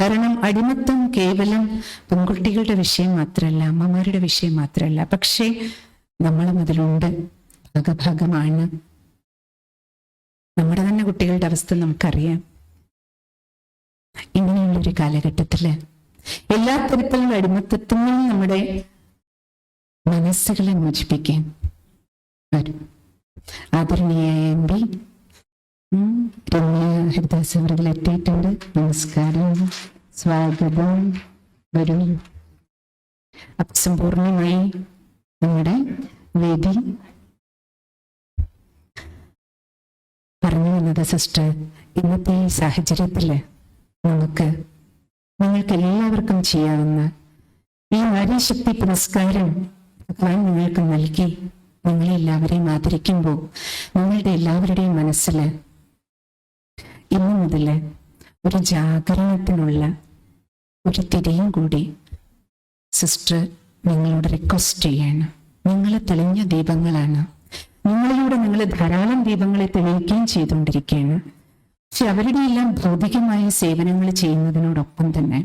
കാരണം അടിമത്തം കേവലം പെൺകുട്ടികളുടെ വിഷയം മാത്രമല്ല, അമ്മമാരുടെ വിഷയം മാത്രമല്ല. പക്ഷേ നമ്മളും അതിലുണ്ട്, ഭാഗമാണ്. നമ്മുടെ തന്നെ കുട്ടികളുടെ അവസ്ഥ നമുക്കറിയാം. ഇങ്ങനെയുള്ളൊരു കാലഘട്ടത്തില് എല്ലാ തരത്തിലുള്ള അടിമത്തത്തിൽ നിന്നും നമ്മുടെ മനസ്സുകളെ മോചിപ്പിക്കാൻ ആദരണീയായ MP രമ്യ ഹരിദാസ് അവர்கள் എത്തിയിട്ടുണ്ട്. നമസ്കാരം, സ്വാഗതം, വരൂ. അപ്പൊ സമ്പൂർണമായി നമ്മുടെ വേദി പറഞ്ഞു വന്നത് സിസ്റ്റർ, ഇന്നത്തെ ഈ സാഹചര്യത്തില് നിങ്ങൾക്ക് എല്ലാവർക്കും ചെയ്യാവുന്ന ഈ നാരീശക്തി പുരസ്കാരം ഭഗവാൻ നിങ്ങൾക്ക് നൽകി നിങ്ങളെ എല്ലാവരെയും ആദരിക്കുമ്പോൾ നിങ്ങളുടെ എല്ലാവരുടെയും മനസ്സിൽ ഇന്നു മുതൽ ഒരു ജാഗരണത്തിനുള്ള ഒരു തിരയും കൂടി സിസ്റ്റർ നിങ്ങളോട് റിക്വസ്റ്റ് ചെയ്യാണ്. നിങ്ങൾ തെളിഞ്ഞ ദീപങ്ങളാണ്. നിങ്ങളിലൂടെ നിങ്ങൾ ധാരാളം ദീപങ്ങളെ തെളിയിക്കുകയും ചെയ്തുകൊണ്ടിരിക്കുകയാണ്. പക്ഷെ അവരുടെ എല്ലാം ഭൗതികമായ സേവനങ്ങൾ ചെയ്യുന്നതിനോടൊപ്പം തന്നെ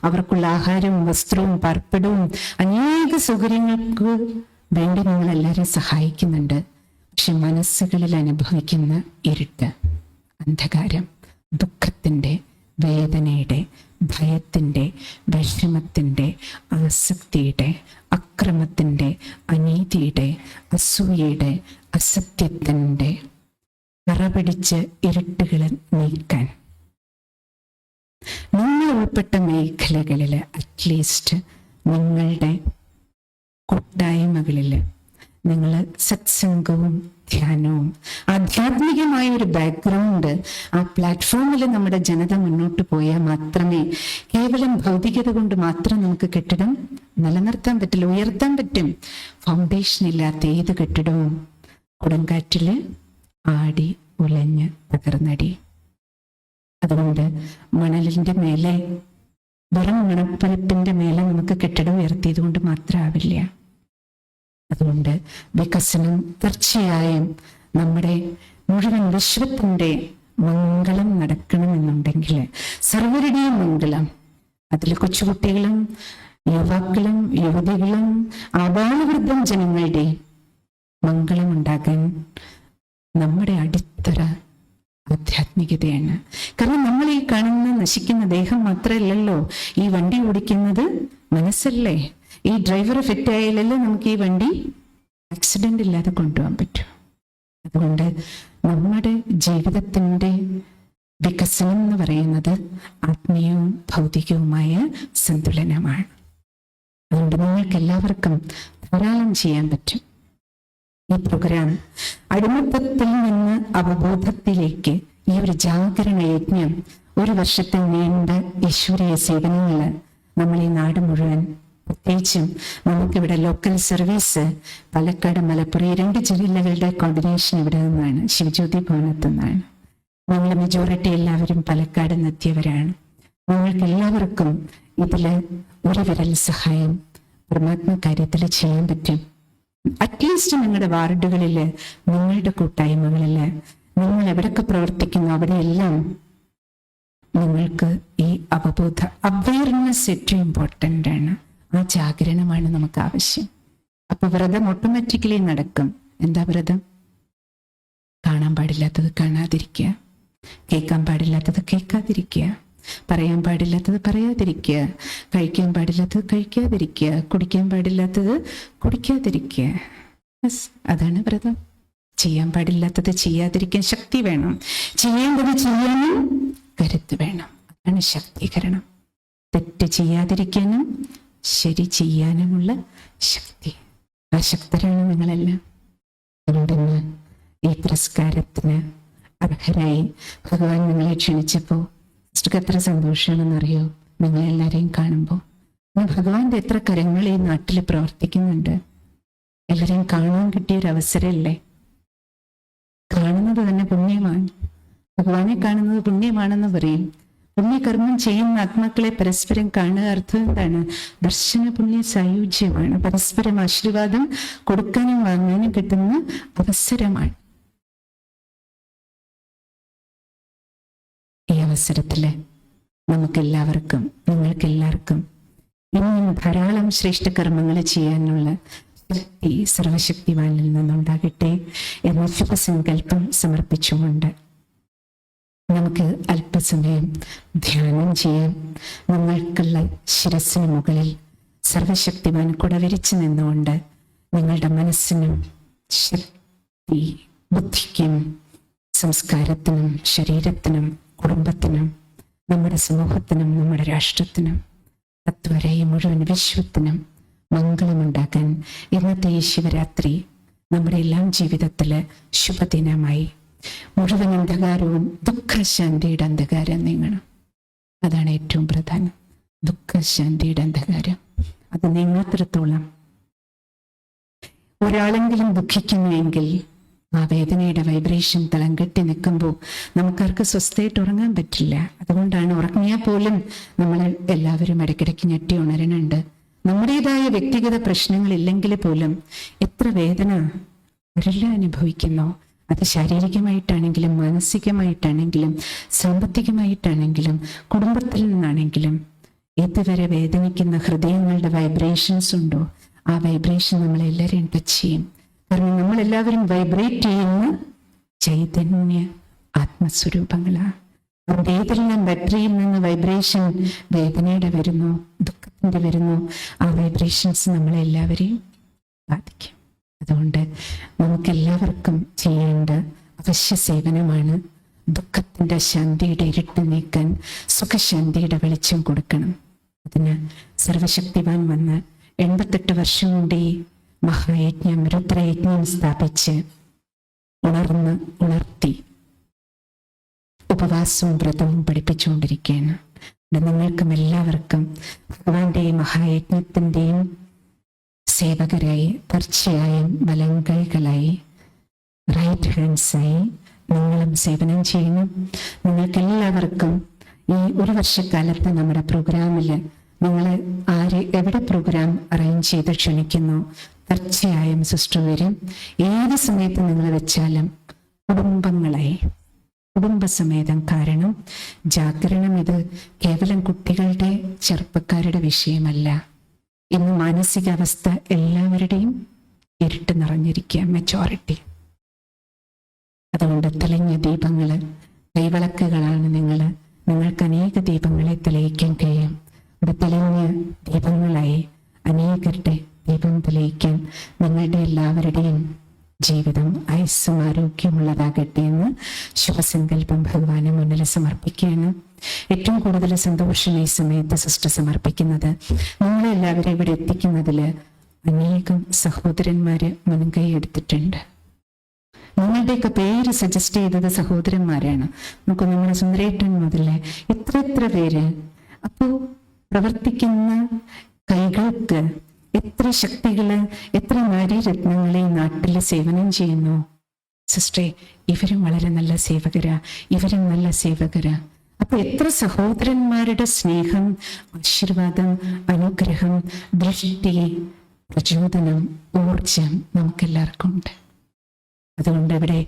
അവർക്കുള്ള ആഹാരവും വസ്ത്രവും പാർപ്പിടവും അനേക സൗകര്യങ്ങൾക്ക് വേണ്ടി നിങ്ങൾ എല്ലാവരെയും സഹായിക്കുന്നുണ്ട്. പക്ഷെ മനസ്സുകളിൽ അനുഭവിക്കുന്ന ഇരുട്ട്, അന്ധകാരം, ദുഃഖത്തിൻ്റെ, വേദനയുടെ, ഭയത്തിൻ്റെ, വിഷമത്തിൻ്റെ, ആസക്തിയുടെ, അക്രമത്തിൻ്റെ, അനീതിയുടെ, അസൂയയുടെ, അസത്യത്തിൻ്റെ നിറപിടിച്ച് ഇരുട്ടുകൾ നീക്കാൻ നിങ്ങൾ ഉൾപ്പെട്ട മേഖലകളിൽ അറ്റ്ലീസ്റ്റ് നിങ്ങളുടെ കൂട്ടായ്മകളിൽ നിങ്ങൾ സത്സംഗവും ധ്യാനവും ആധ്യാത്മികമായ ഒരു ബാക്ക്ഗ്രൗണ്ട് ആ പ്ലാറ്റ്ഫോമിൽ നമ്മുടെ ജനത മുന്നോട്ട് പോയാൽ മാത്രമേ കേവലം ഭൗതികത കൊണ്ട് മാത്രം നമുക്ക് കെട്ടിടം നിലനിർത്താൻ പറ്റില്ല, ഉയർത്താൻ പറ്റും. ഫൗണ്ടേഷൻ ഇല്ലാത്ത ഏത് കെട്ടിടവും കൊടുങ്കാറ്റില് ആടി ഉലഞ്ഞ് തകർന്നടി. അതുകൊണ്ട് മണലിന്റെ മേലെ, വെറും മണപ്പരപ്പിന്റെ മേലെ നമുക്ക് കെട്ടിടം ഉയർത്തിയത് കൊണ്ട് മാത്രമാവില്ല. അതുകൊണ്ട് വികസനം തീർച്ചയായും നമ്മുടെ മുഴുവൻ വിശ്വത്തിന്റെ മംഗളം നടക്കണമെന്നുണ്ടെങ്കിൽ സർവരുടെയും മംഗളം, അതിൽ കൊച്ചുകുട്ടികളും യുവാക്കളും യുവതികളും ആബാലവൃദ്ധം ജനങ്ങളുടെയും മംഗളം ഉണ്ടാകാൻ നമ്മുടെ അടിത്തറ ആധ്യാത്മികതയാണ്. കാരണം നമ്മൾ ഈ കാണുന്ന നശിക്കുന്ന ദേഹം മാത്രമല്ലല്ലോ, ഈ വണ്ടി ഓടിക്കുന്നത് മനസ്സല്ലേ. ഈ ഡ്രൈവർ ഫിറ്റ് ആയാലല്ലേ നമുക്ക് ഈ വണ്ടി ആക്സിഡന്റ് ഇല്ലാതെ കൊണ്ടുപോകാൻ പറ്റും. അതുകൊണ്ട് നമ്മുടെ ജീവിതത്തിൻ്റെ വികസനം എന്ന് പറയുന്നത് ആത്മീയവും ഭൗതികവുമായ സന്തുലനമാണ്. അതുകൊണ്ട് നിങ്ങൾക്ക് എല്ലാവർക്കും ധാരാളം ചെയ്യാൻ പറ്റും. ഈ പ്രോഗ്രാം അടിമത്തത്തിൽ നിന്ന് അവബോധത്തിലേക്ക് ഈ ഒരു ജാഗരണ യജ്ഞം, ഒരു വർഷത്തെ നീണ്ട ഈശ്വരീയ സേവനങ്ങൾ നമ്മൾ ഈ നാട് മുഴുവൻ, പ്രത്യേകിച്ചും നമുക്കിവിടെ ലോക്കൽ സർവീസ് പാലക്കാട്, മലപ്പുറം, ഈ 2 ജില്ലകളുടെ കോർഡിനേഷൻ ഇവിടെ നിന്നാണ്, ശിവജ്യോതി ഭവനത്തു നിന്നാണ്. ഞങ്ങൾ മെജോറിറ്റി എല്ലാവരും പാലക്കാട് നിന്നെത്തിയവരാണ്. നിങ്ങൾക്ക് എല്ലാവർക്കും ഇതിൽ ഒരു വിരൽ സഹായം പരമാത്മ കാര്യത്തിൽ ചെയ്യാൻ പറ്റും. അറ്റ്ലീസ്റ്റ് നിങ്ങളുടെ വാർഡുകളിൽ, നിങ്ങളുടെ കൂട്ടായ്മകളിൽ, നിങ്ങൾ എവിടെയൊക്കെ പ്രവർത്തിക്കുന്നു അവിടെയെല്ലാം നിങ്ങൾക്ക് ഈ അവയർനെസ് ഏറ്റവും ഇമ്പോർട്ടൻ്റ് ആണ്. ആ ജാഗരണമാണ് നമുക്ക് ആവശ്യം. അപ്പൊ വ്രതം ഓട്ടോമാറ്റിക്കലി നടക്കും. എന്താ വ്രതം? കാണാൻ പാടില്ലാത്തത് കാണാതിരിക്കുക, കേൾക്കാൻ പാടില്ലാത്തത് കേൾക്കാതിരിക്കുക, പറയാൻ പാടില്ലാത്തത് പറയാതിരിക്കുക, കഴിക്കാൻ പാടില്ലാത്തത് കഴിക്കാതിരിക്കുക, കുടിക്കാൻ പാടില്ലാത്തത് കുടിക്കാതിരിക്കുക. അതാണ് വ്രതം. ചെയ്യാൻ പാടില്ലാത്തത് ചെയ്യാതിരിക്കാൻ ശക്തി വേണം, ചെയ്യേണ്ടത് ചെയ്യാനും കരുത്ത് വേണം. അതാണ് ശക്തീകരണം. തെറ്റ് ചെയ്യാതിരിക്കാനും ശരി ചെയ്യാനുമുള്ള ശക്തി. ആ ശക്തരാണ് നിങ്ങളെല്ലാം. അതുകൊണ്ട് ഈ പുരസ്കാരത്തിന് അർഹരായി ഭഗവാൻ നിങ്ങളെ ക്ഷണിച്ചപ്പോൾ എത്ര സന്തോഷമാണെന്നറിയോ നിങ്ങളെല്ലാരെയും കാണുമ്പോൾ. ഭഗവാന്റെ എത്ര കരങ്ങൾ ഈ നാട്ടിൽ പ്രവർത്തിക്കുന്നുണ്ട്. എല്ലാരെയും കാണാൻ കിട്ടിയൊരു അവസരമല്ലേ. കാണുന്നത് തന്നെ പുണ്യമാണ്. ഭഗവാനെ കാണുന്നത് പുണ്യമാണെന്ന് പറയും. പുണ്യകർമ്മം ചെയ്യുന്ന ആത്മാക്കളെ പരസ്പരം കാണുക അർത്ഥം എന്താണ്? ദർശന പുണ്യ സായുജ്യമാണ്. പരസ്പരം ആശീർവാദം കൊടുക്കാനും വാങ്ങാനും കിട്ടുന്ന അവസരമാണ്. ഈ അവസരത്തില് നമുക്കെല്ലാവർക്കും, നിങ്ങൾക്കെല്ലാവർക്കും ഇനിയും ധാരാളം ശ്രേഷ്ഠ കർമ്മങ്ങൾ ചെയ്യാനുള്ള ശക്തി സർവശക്തിവാനിൽ നിന്നുണ്ടാകട്ടെ എന്ന ശുഭസങ്കല്പം സമർപ്പിച്ചുകൊണ്ട് നമുക്ക് അല്പസമയം ധ്യാനം ചെയ്യാം. നമ്മൾക്കുള്ള ശിരസിന് മുകളിൽ സർവശക്തിവാൻ കുടവിരിച്ചു നിന്നുകൊണ്ട് നിങ്ങളുടെ മനസ്സിനും ശക്തി, ബുദ്ധിക്കും, സംസ്കാരത്തിനും, ശരീരത്തിനും, കുടുംബത്തിനും, നമ്മുടെ സമൂഹത്തിനും, നമ്മുടെ രാഷ്ട്രത്തിനും, അതുവരെ ഈ മുഴുവൻ വിശ്വത്തിനും മംഗളമുണ്ടാക്കാൻ ഇന്നത്തെ ഈ ശിവരാത്രി നമ്മുടെ എല്ലാം ജീവിതത്തില് ശുഭദിനമായി മുഴുവൻ അന്ധകാരവും ദുഃഖശാന്തിയുടെ അന്ധകാരം നീങ്ങണം. അതാണ് ഏറ്റവും പ്രധാനം. ദുഃഖശാന്തിയുടെ അന്ധകാരം അത് നീങ്ങാത്തിടത്തോളം ഒരാളെങ്കിലും ദുഃഖിക്കുന്നുവെങ്കിൽ ആ വേദനയുടെ വൈബ്രേഷൻ തളം കെട്ടി നിൽക്കുമ്പോൾ നമുക്കാർക്ക് സ്വസ്ഥമായിട്ട് ഉറങ്ങാൻ പറ്റില്ല. അതുകൊണ്ടാണ് ഉറങ്ങിയാൽ പോലും നമ്മൾ എല്ലാവരും ഇടയ്ക്കിടയ്ക്ക് ഞെട്ടി ഉണരണുണ്ട്. നമ്മുടേതായ വ്യക്തിഗത പ്രശ്നങ്ങളില്ലെങ്കിൽ പോലും എത്ര വേദന അവരെല്ലാം അനുഭവിക്കുന്നു. അത് ശാരീരികമായിട്ടാണെങ്കിലും മാനസികമായിട്ടാണെങ്കിലും സാമ്പത്തികമായിട്ടാണെങ്കിലും കുടുംബത്തിൽ നിന്നാണെങ്കിലും ഇതുവരെ വേദനിക്കുന്ന ഹൃദയങ്ങളുടെ വൈബ്രേഷൻസ് ഉണ്ടോ, ആ വൈബ്രേഷൻ നമ്മളെല്ലാവരെയും ടച്ച് ചെയ്യും. കാരണം നമ്മളെല്ലാവരും വൈബ്രേറ്റ് ചെയ്യുന്ന ചൈതന്യ ആത്മസ്വരൂപങ്ങളാണ്. അവിടെ ഏതെല്ലാം ബാറ്ററിയിൽ നിന്ന് വൈബ്രേഷൻ വേദനയുടെ വരുന്നു, ദുഃഖത്തിന്റെ വരുന്നു, ആ വൈബ്രേഷൻസ് നമ്മളെല്ലാവരെയും ബാധിക്കും. അതുകൊണ്ട് നമുക്കെല്ലാവർക്കും ചെയ്യേണ്ട അവശ്യ സേവനമാണ് ദുഃഖത്തിന്റെ ശാന്തിയുടെ ഇരുട്ട് നീക്കാൻ സുഖശാന്തിയുടെ വെളിച്ചം കൊടുക്കണം. അതിന് സർവശക്തിവാൻ വന്ന് 88 വർഷം കൊണ്ട് ഈ മഹായജ്ഞം രുദ്രയജ്ഞം സ്ഥാപിച്ച് ഉണർത്തി ഉപവാസവും വ്രതവും പഠിപ്പിച്ചുകൊണ്ടിരിക്കുകയാണ്. നിങ്ങൾക്കും എല്ലാവർക്കും ഭഗവാന്റെ ഈ മഹായജ്ഞത്തിൻ്റെയും സേവകരായി തീർച്ചയായും വലങ്കൈകളായി റൈറ്റ് ഹാൻഡ്സായി നിങ്ങളും സേവനം ചെയ്യണം. നിങ്ങൾക്കെല്ലാവർക്കും ഈ ഒരു വർഷക്കാലത്ത് നമ്മുടെ പ്രോഗ്രാമിൽ നിങ്ങൾ എവിടെ പ്രോഗ്രാം അറേഞ്ച് ചെയ്ത് ക്ഷണിക്കുന്നു തീർച്ചയായും സിസ്റ്റർ വരും. ഏത് സമയത്ത് നിങ്ങൾ വെച്ചാലും കുടുംബങ്ങളായി കുടുംബസമേതം. കാരണം ജാഗരണം ഇത് കേവലം കുട്ടികളുടെ ചെറുപ്പക്കാരുടെ വിഷയമല്ല. ഇന്ന് മാനസികാവസ്ഥ എല്ലാവരുടെയും ഇരുട്ട് നിറഞ്ഞിരിക്കുക, മെച്ചോറിറ്റി. അതുകൊണ്ട് തെളിഞ്ഞ ദീപങ്ങൾ, കൈവിളക്കുകളാണ് നിങ്ങൾക്ക് അനേക ദീപങ്ങളെ തെളിയിക്കാൻ കഴിയും. ഇവിടെ തെളിഞ്ഞ ദീപങ്ങളായി അനേകരുടെ ദീപം തെളിയിക്കാൻ നിങ്ങളുടെ എല്ലാവരുടെയും ജീവിതം ആയുസ്സും ആരോഗ്യമുള്ളതാകട്ടെ എന്ന് ശുഭസങ്കല്പം ഭഗവാന് മുന്നിൽ സമർപ്പിക്കുകയാണ്. ഏറ്റവും കൂടുതൽ സന്തോഷം ഈ സമയത്ത് സിസ്റ്റർ സമർപ്പിക്കുന്നത് നിങ്ങളെല്ലാവരും ഇവിടെ എത്തിക്കുന്നതിൽ അനേകം സഹോദരന്മാര് മുൻകൈ എടുത്തിട്ടുണ്ട്. നിങ്ങളുടെയൊക്കെ പേര് സജസ്റ്റ് ചെയ്തത് സഹോദരന്മാരാണ്. നമുക്ക് നമ്മുടെ സുന്ദരേട്ടൻ മുതലേ എത്ര പേര്. അപ്പോ പ്രവർത്തിക്കുന്ന കൈകൾക്ക് എത്ര ശക്തികള്, എത്ര നാരീരത്നങ്ങളെ നാട്ടില് സേവനം ചെയ്യുന്നു. സിസ്റ്ററെ, ഇവരും വളരെ നല്ല സേവകരാ, ഇവരും നല്ല സേവകരാ. അപ്പൊ എത്ര സഹോദരന്മാരുടെ സ്നേഹം, ആശീർവാദം, അനുഗ്രഹം, ദൃഷ്ടി, പ്രചോദനം, ഊർജം നമുക്കെല്ലാവർക്കും ഉണ്ട്. അതുകൊണ്ട് ഇവിടെ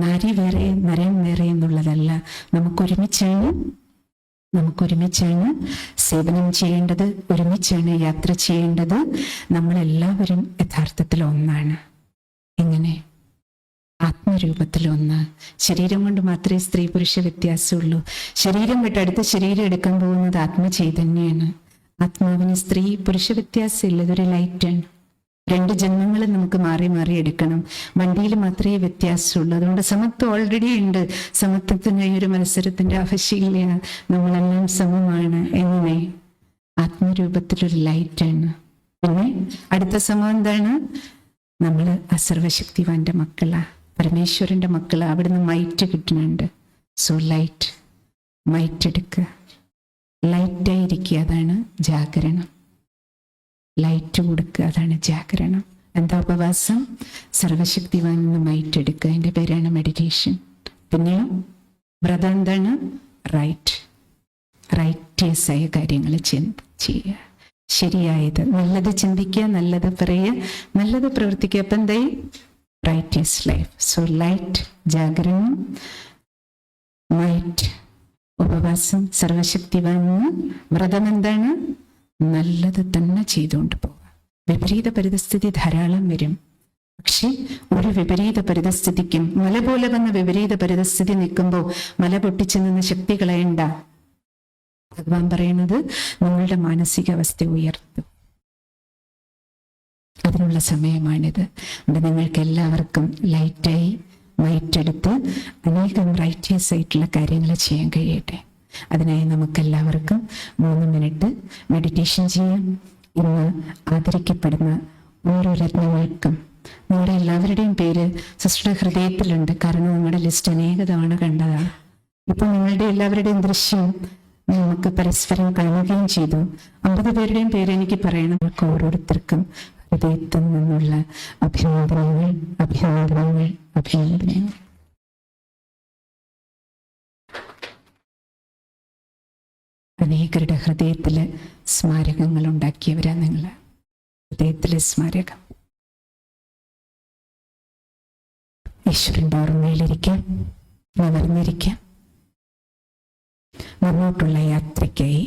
നാരി വേറെ നരം വേറെ എന്നുള്ളതല്ല. നമുക്കൊരുമിച്ചാണ് സേവനം ചെയ്യേണ്ടത്, ഒരുമിച്ചാണ് യാത്ര ചെയ്യേണ്ടത്. നമ്മളെല്ലാവരും യഥാർത്ഥത്തിൽ ഒന്നാണ്. എങ്ങനെ? ആത്മരൂപത്തിൽ ഒന്ന്. ശരീരം കൊണ്ട് മാത്രമേ സ്ത്രീ പുരുഷ വ്യത്യാസമുള്ളൂ. ശരീരം വിട്ട് അടുത്ത ശരീരം എടുക്കാൻ പോകുന്നത് ആത്മചൈതന്യമാണ്. ആത്മാവിന് സ്ത്രീ പുരുഷ വ്യത്യാസമില്ല, ഇതൊരു ലൈറ്റാണ്. 2 ജന്മങ്ങളും നമുക്ക് മാറി മാറി എടുക്കണം. വണ്ടിയിൽ മാത്രമേ വ്യത്യാസമുള്ളൂ. അതുകൊണ്ട് സമത്വം ഓൾറെഡി ഉണ്ട്. സമത്വത്തിന് ഈ ഒരു മത്സരത്തിന്റെ ആവശ്യമില്ല. നമ്മളെല്ലാം സമമാണ്. എങ്ങനെ? ആത്മരൂപത്തിലൊരു ലൈറ്റാണ്. പിന്നെ അടുത്ത സമം എന്താണ്? നമ്മൾ ആ സർവശക്തിവാന്റെ മക്കളാ, പരമേശ്വരന്റെ മക്കളാ. അവിടുന്ന് മൈറ്റ് കിട്ടുന്നുണ്ട്. സോ മൈറ്റ് എടുക്കുക, ലൈറ്റായിരിക്കുക. അതാണ് ജാഗരണം. ലൈറ്റ് കൊടുക്കുക, അതാണ് ജാഗരണം. എന്താ ഉപവാസം? സർവശക്തിവാൻ മൈറ്റ് എടുക്കുക. അതിൻ്റെ പേരാണ് മെഡിറ്റേഷൻ. പിന്നെയോ വ്രതം എന്താണ്? റൈറ്റിയസായ കാര്യങ്ങൾ ചെയ്യുക, ശരിയായത്, നല്ലത് ചിന്തിക്കുക, നല്ലത് പറയുക, നല്ലത് പ്രവർത്തിക്കുക. അപ്പം എന്തായി? Righteous life. സോ ലൈറ്റ്, ജാഗരണം, മൈറ്റ്, ഉപവാസം, സർവശക്തിവാൻ. വ്രതം എന്താണ്? നല്ലത് തന്നെ ചെയ്തുകൊണ്ട് പോവുക. വിപരീത പരിതസ്ഥിതി ധാരാളം വരും. പക്ഷെ ഒരു വിപരീത പരിതസ്ഥിതിക്കും, മല പോലെ വന്ന വിപരീത പരിതസ്ഥിതി നിൽക്കുമ്പോൾ മല പൊട്ടിച്ചു നിന്ന് ശക്തി കളയണ്ട. ഭഗവാൻ പറയുന്നത് നിങ്ങളുടെ മാനസികാവസ്ഥ ഉയർത്തും. അതിനുള്ള സമയമാണിത്. അതുകൊണ്ട് നിങ്ങൾക്ക് എല്ലാവർക്കും ലൈറ്റായി മൈറ്റെടുത്ത് അനേകം റൈറ്റിയസ് ആയിട്ടുള്ള കാര്യങ്ങൾ ചെയ്യാൻ കഴിയട്ടെ. അതിനായി നമുക്കെല്ലാവർക്കും 3 മിനിറ്റ് മെഡിറ്റേഷൻ ചെയ്യാം. ഇന്ന് ആദരിക്കപ്പെടുന്ന ഓരോ രത്നങ്ങൾക്കും നിങ്ങളുടെ എല്ലാവരുടെയും പേര് സിസ്റ്ററുടെ ഹൃദയത്തിലുണ്ട്. കാരണം നിങ്ങളുടെ ലിസ്റ്റ് അനേക തവണ കണ്ടതാണ്. ഇപ്പൊ നിങ്ങളുടെ എല്ലാവരുടെയും ദൃശ്യം നമുക്ക് പരസ്പരം കാണുകയും ചെയ്തു. 50 പേരുടെയും പേര് എനിക്ക് പറയണം. നമുക്ക് ഓരോരുത്തർക്കും ഹൃദയത്തിൽ നിന്നുള്ള അഭിനന്ദനങ്ങൾ, അഭിനന്ദനങ്ങൾ, അഭിനന്ദനങ്ങൾ. അനേകരുടെ ഹൃദയത്തില് സ്മാരകങ്ങൾ ഉണ്ടാക്കിയവരാ നിങ്ങൾ. ഹൃദയത്തിലെ സ്മാരകം. ഈശ്വരന്റെ ഓർമ്മയിലിരിക്കാം, നിവർന്നിരിക്കാം. മുന്നോട്ടുള്ള യാത്രയ്ക്കായി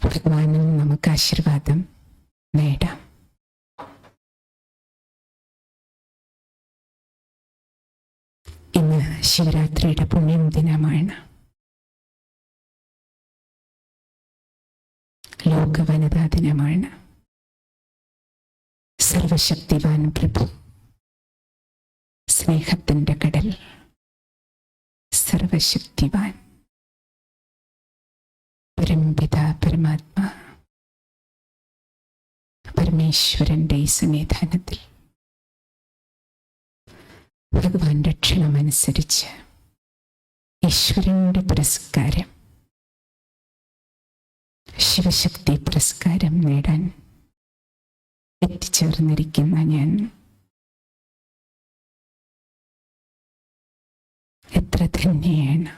ഭഗവാനിൽ നമുക്ക് ആശീർവാദം നേടാം. ഇന്ന് ശിവരാത്രിയുടെ പുണ്യം ദിനമാണ്. ലോക വനിതാ ദിനമാണ്. സർവശക്തിവാൻ പ്രഭു, സ്നേഹത്തിന്റെ കടൽ, സർവശക്തിവാൻ പരംപിത പരമാത്മാ പരമേശ്വരന്റെ ഈ സന്നിധാനത്തിൽ ഭഗവാന്റെ ക്ഷണമനുസരിച്ച് ഈശ്വരന്റെ പുരസ്കാരം, ശിവശക്തി പുരസ്കാരം നേടാൻ എത്തിച്ചേർന്നിരിക്കുന്ന ഞാൻ എത്ര ധന്യയാണ്.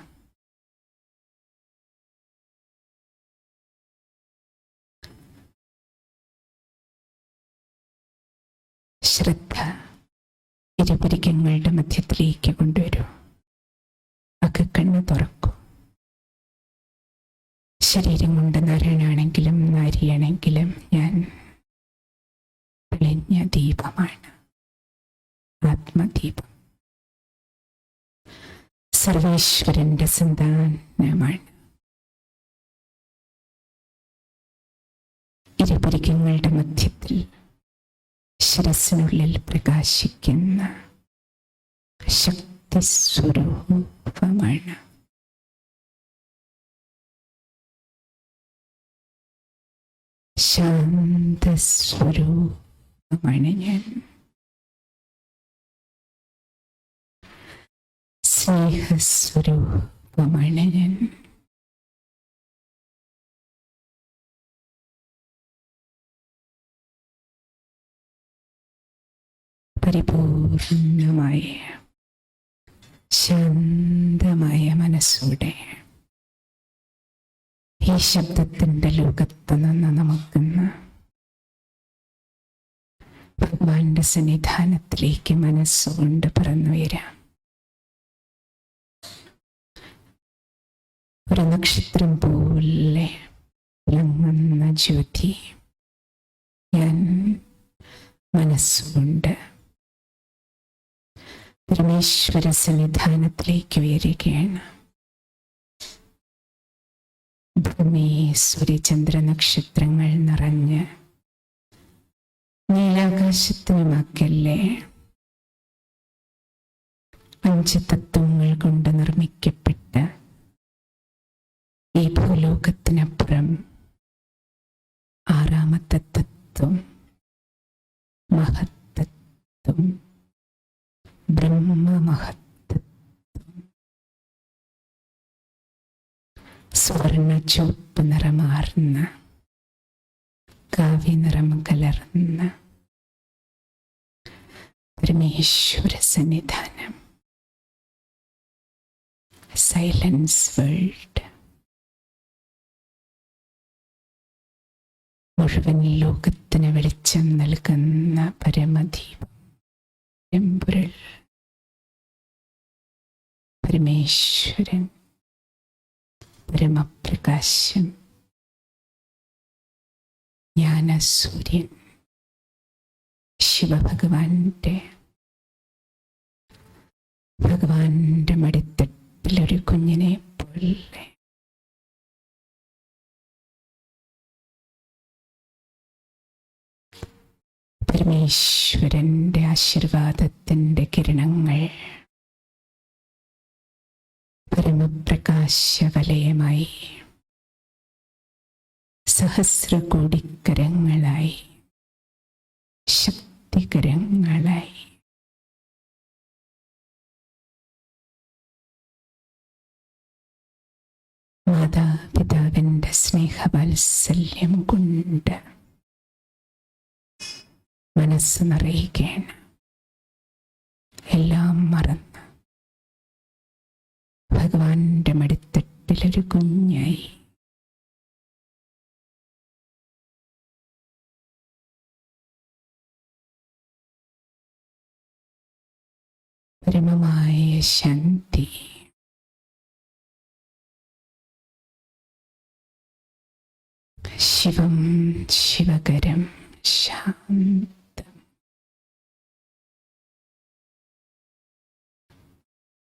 ശ്രദ്ധ ഇരുപരികങ്ങളുടെ മധ്യത്തിലേക്ക് കൊണ്ടുവരൂ. അകക്കണ്ണ് തുറക്കൂ. ശരീരം കൊണ്ട് നരനാണെങ്കിലും നാരിയാണെങ്കിലും ഞാൻ തെളിഞ്ഞ ദീപമാണ്, ആത്മദീപം. സർവേശ്വരന്റെ സന്താനമാണ്. ഇരുപരികങ്ങളുടെ മധ്യത്തിൽ ശിരസിനുള്ളിൽ പ്രകാശിക്കുന്ന ശക്തി സ്വരൂപമാണ്. ശാന്തസ്വരൂപമാണ് ഞാൻ. സ്നേഹസ്വരൂപമാണ് ഞാൻ. പരിപൂർണമായ ശാന്തമായ മനസ്സോടെ ഈ ശബ്ദത്തിന്റെ ലോകത്ത് നിന്ന് നമുക്കിന്ന് ഭഗവാന്റെ സന്നിധാനത്തിലേക്ക് മനസ്സുകൊണ്ട് പറന്നുയരാം. ഒരു നക്ഷത്രം പോലെ തിളങ്ങുന്ന ജ്യോതി ഞാൻ മനസ്സുകൊണ്ട് പരമേശ്വര സന്നിധാനത്തിലേക്ക് ഉയരുകയാണ്. ഭൂമി, സൂര്യചന്ദ്ര നക്ഷത്രങ്ങൾ നിറഞ്ഞ് നീലാകാശത്തിനുമക്കല്ലേ 5 തത്വങ്ങൾ കൊണ്ട് നിർമ്മിക്കപ്പെട്ട ഈ ഭൂലോകത്തിനപ്പുറം 6ാമത്തെ തത്വം മഹത്തത്വം, ബ്രഹ്മമഹത്തത്വം, സുവർണ ചുവപ്പ് നിറമാർന്ന കാവ്യനിറം കലർന്ന പരമേശ്വര സന്നിധാനം, സൈലൻസ് വേൾഡ്. മുഴുവൻ ലോകത്തിന് വെളിച്ചം നൽകുന്ന പരമദീപം, എമ്പുരൾ, പരമേശ്വരൻ, പരമപ്രകാശം, ജ്ഞാനസൂര്യൻ, ഭഗവാന്റെ മടിത്തട്ടിലൊരു കുഞ്ഞിനെ പോലെ പരമേശ്വരന്റെ ആശീർവാദത്തിന്റെ കിരണങ്ങൾ പരമപ്രകാശവലയമായി സഹസ്രകോടിക്കരങ്ങളായി ശക്തികരങ്ങളായി സ്നേഹവാത്സല്യം കൊണ്ട് മനസ്സ് നിറയുകയാണ്. എല്ലാം മറന്ന് ഭഗവാന്റെ മടിത്തട്ടിലൊരു കുഞ്ഞായി പരമമായ ശാന്തി. ശിവം ശിവകരം ശാന്തം.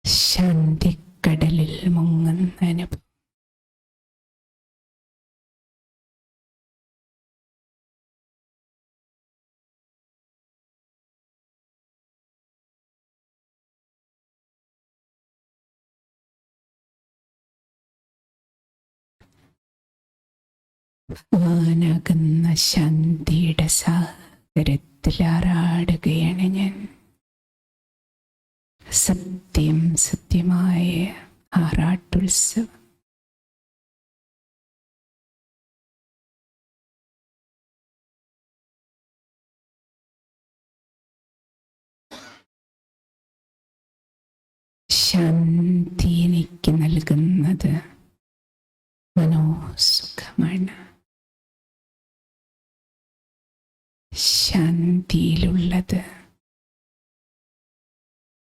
ശാന്തിക്കടലിൽ മുങ്ങുന്ന അനുഭവം. ഭഗവാനാകുന്ന ശാന്തിയുടെ സാഗരത്തിൽ ആറാടുകയാണ് ഞാൻ. സത്യം സത്യമായ ആറാട്ടുത്സവം. ശാന്തി എനിക്ക് നൽകുന്നത് മനോസുഖമാണ്. ശാന്തിയിലുള്ളത്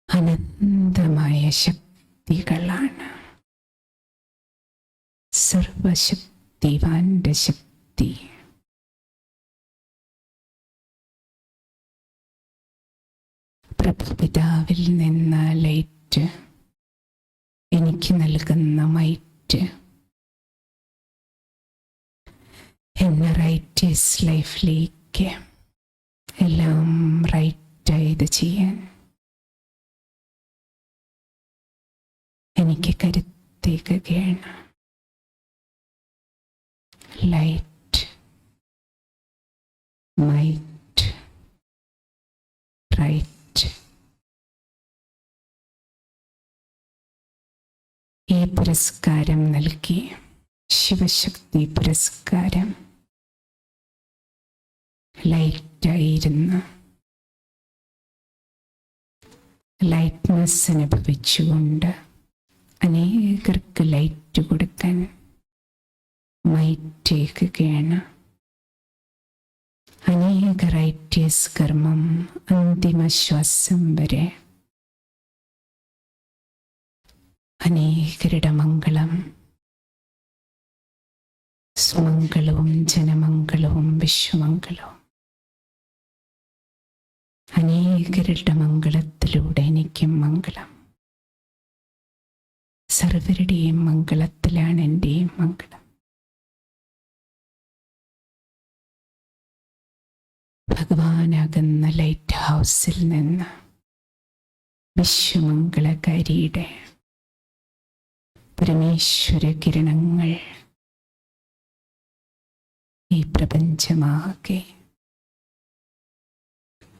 അനന്തമായ ശക്തികളാണ്. സർവശക്തിവാന്റെ ശക്തി. പ്രഭുപിതാവിൽ നിന്ന് ലൈറ്റ് എനിക്ക് നൽകുന്ന മൈറ്റ് എന്ന റൈറ്റേഴ്സ് ലൈഫിലേക്ക് എല്ലാം റൈറ്റായത് ചെയ്യാൻ എനിക്ക് കരുത്തേക്കുകയാണ്. Light, might, right. ഈ പുരസ്കാരം നൽകി, ശിവശക്തി പുരസ്കാരം, ലൈറ്റായിരുന്നു ലൈറ്റ്നെസ് അനുഭവിച്ചുകൊണ്ട് അനേകർക്ക് ലൈറ്റ് കൊടുക്കാൻ മൈറ്റേക്കുകയാണ്. അനേക റൈറ്റേഴ്സ് കർമ്മം അന്തിമ ശ്വാസം വരെ അനേകരുടെ മംഗളം, സുമംഗളവും ജനമംഗളവും വിശ്വമംഗളവും അനേകരുടെ മംഗളത്തിലൂടെ എനിക്കും മംഗളം. സർവരുടെയും മംഗളത്തിലാണ് എൻ്റെയും മംഗളം. ഭഗവാനാകുന്ന ലൈറ്റ് ഹൗസിൽ നിന്ന് വിശ്വമംഗളകാരിയുടെ പരമേശ്വര കിരണങ്ങൾ ഈ പ്രപഞ്ചമാകെ,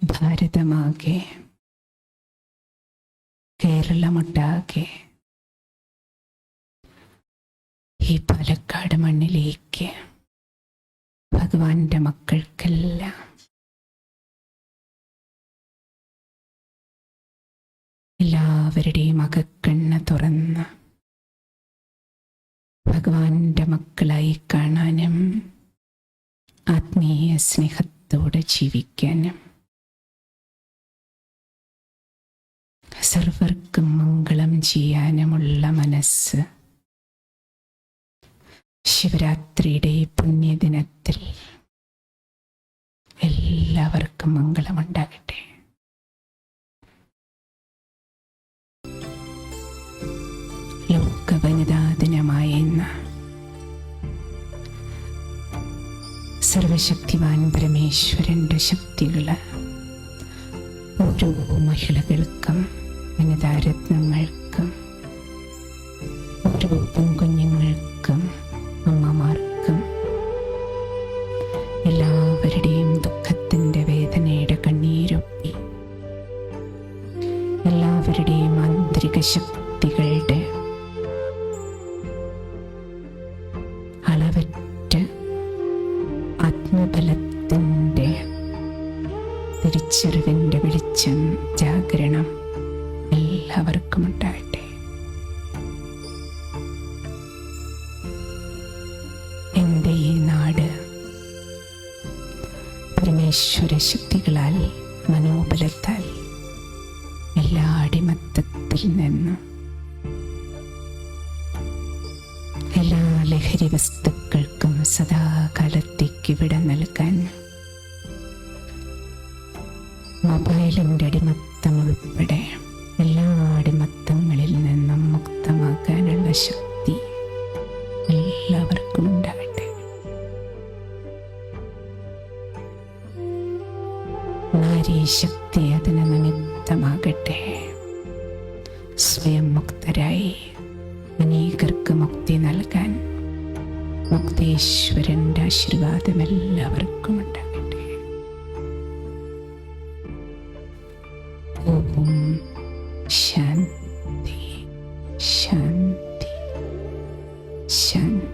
ഭാരതമാകെ, കേരളമൊട്ടാകെ, ഈ പാലക്കാട് മണ്ണിലേക്ക് ഭഗവാന്റെ മക്കൾക്കെല്ലാം എല്ലാവരുടെയും അകക്കണ്ണ് തുറന്ന് ഭഗവാന്റെ മക്കളായി കാണാനും ആത്മീയ സ്നേഹത്തോടെ ജീവിക്കാനും സർവർക്കും മംഗളം ചെയ്യാനുമുള്ള മനസ്സ് ശിവരാത്രിയുടെ ഈ പുണ്യദിനത്തിൽ എല്ലാവർക്കും മംഗളമുണ്ടാകട്ടെ. ലോക വനിതാ ദിനമായ ഇന്ന് സർവശക്തിവാൻ പരമേശ്വരന്റെ ശക്തികള് ഓരോ മഹിളകൾക്കും, വനിതാരത്നങ്ങൾക്കും, ഓരോ പെൺകുഞ്ഞുങ്ങൾക്കും, അമ്മമാർക്കും, എല്ലാവരുടെയും ദുഃഖത്തിൻ്റെ വേദനയുടെ കണ്ണീരൊപ്പി എല്ലാവരുടെയും ആന്തരിക ശക്തികളുടെ ഈശ്വര ശക്തികളാൽ, മനോബലത്താൽ എല്ലാ അടിമത്തത്തിൽ നിന്നും, എല്ലാ ലഹരി വസ്തുക്കൾക്കും സദാകാലത്തേക്ക് വിട നൽകാൻ, മൊബൈലിൻ്റെ അടിമത്തം ഉൾപ്പെടെ എല്ലാ അടിമത്തങ്ങളിൽ നിന്നും മുക്തമാക്കാനുള്ള ശക്തി എല്ലാവർക്കും ഉണ്ടാകട്ടെ. നാരീശക്തി അതിന് നിമിത്തമാകട്ടെ. സ്വയം മുക്തരായി അനേകർക്ക് മുക്തി നൽകാൻ മുക്തേശ്വരൻ്റെ ആശീർവാദം എല്ലാവർക്കും ഉണ്ടാകട്ടെ. ഓം ശാന്തി ശാന്തി ശാന്തി.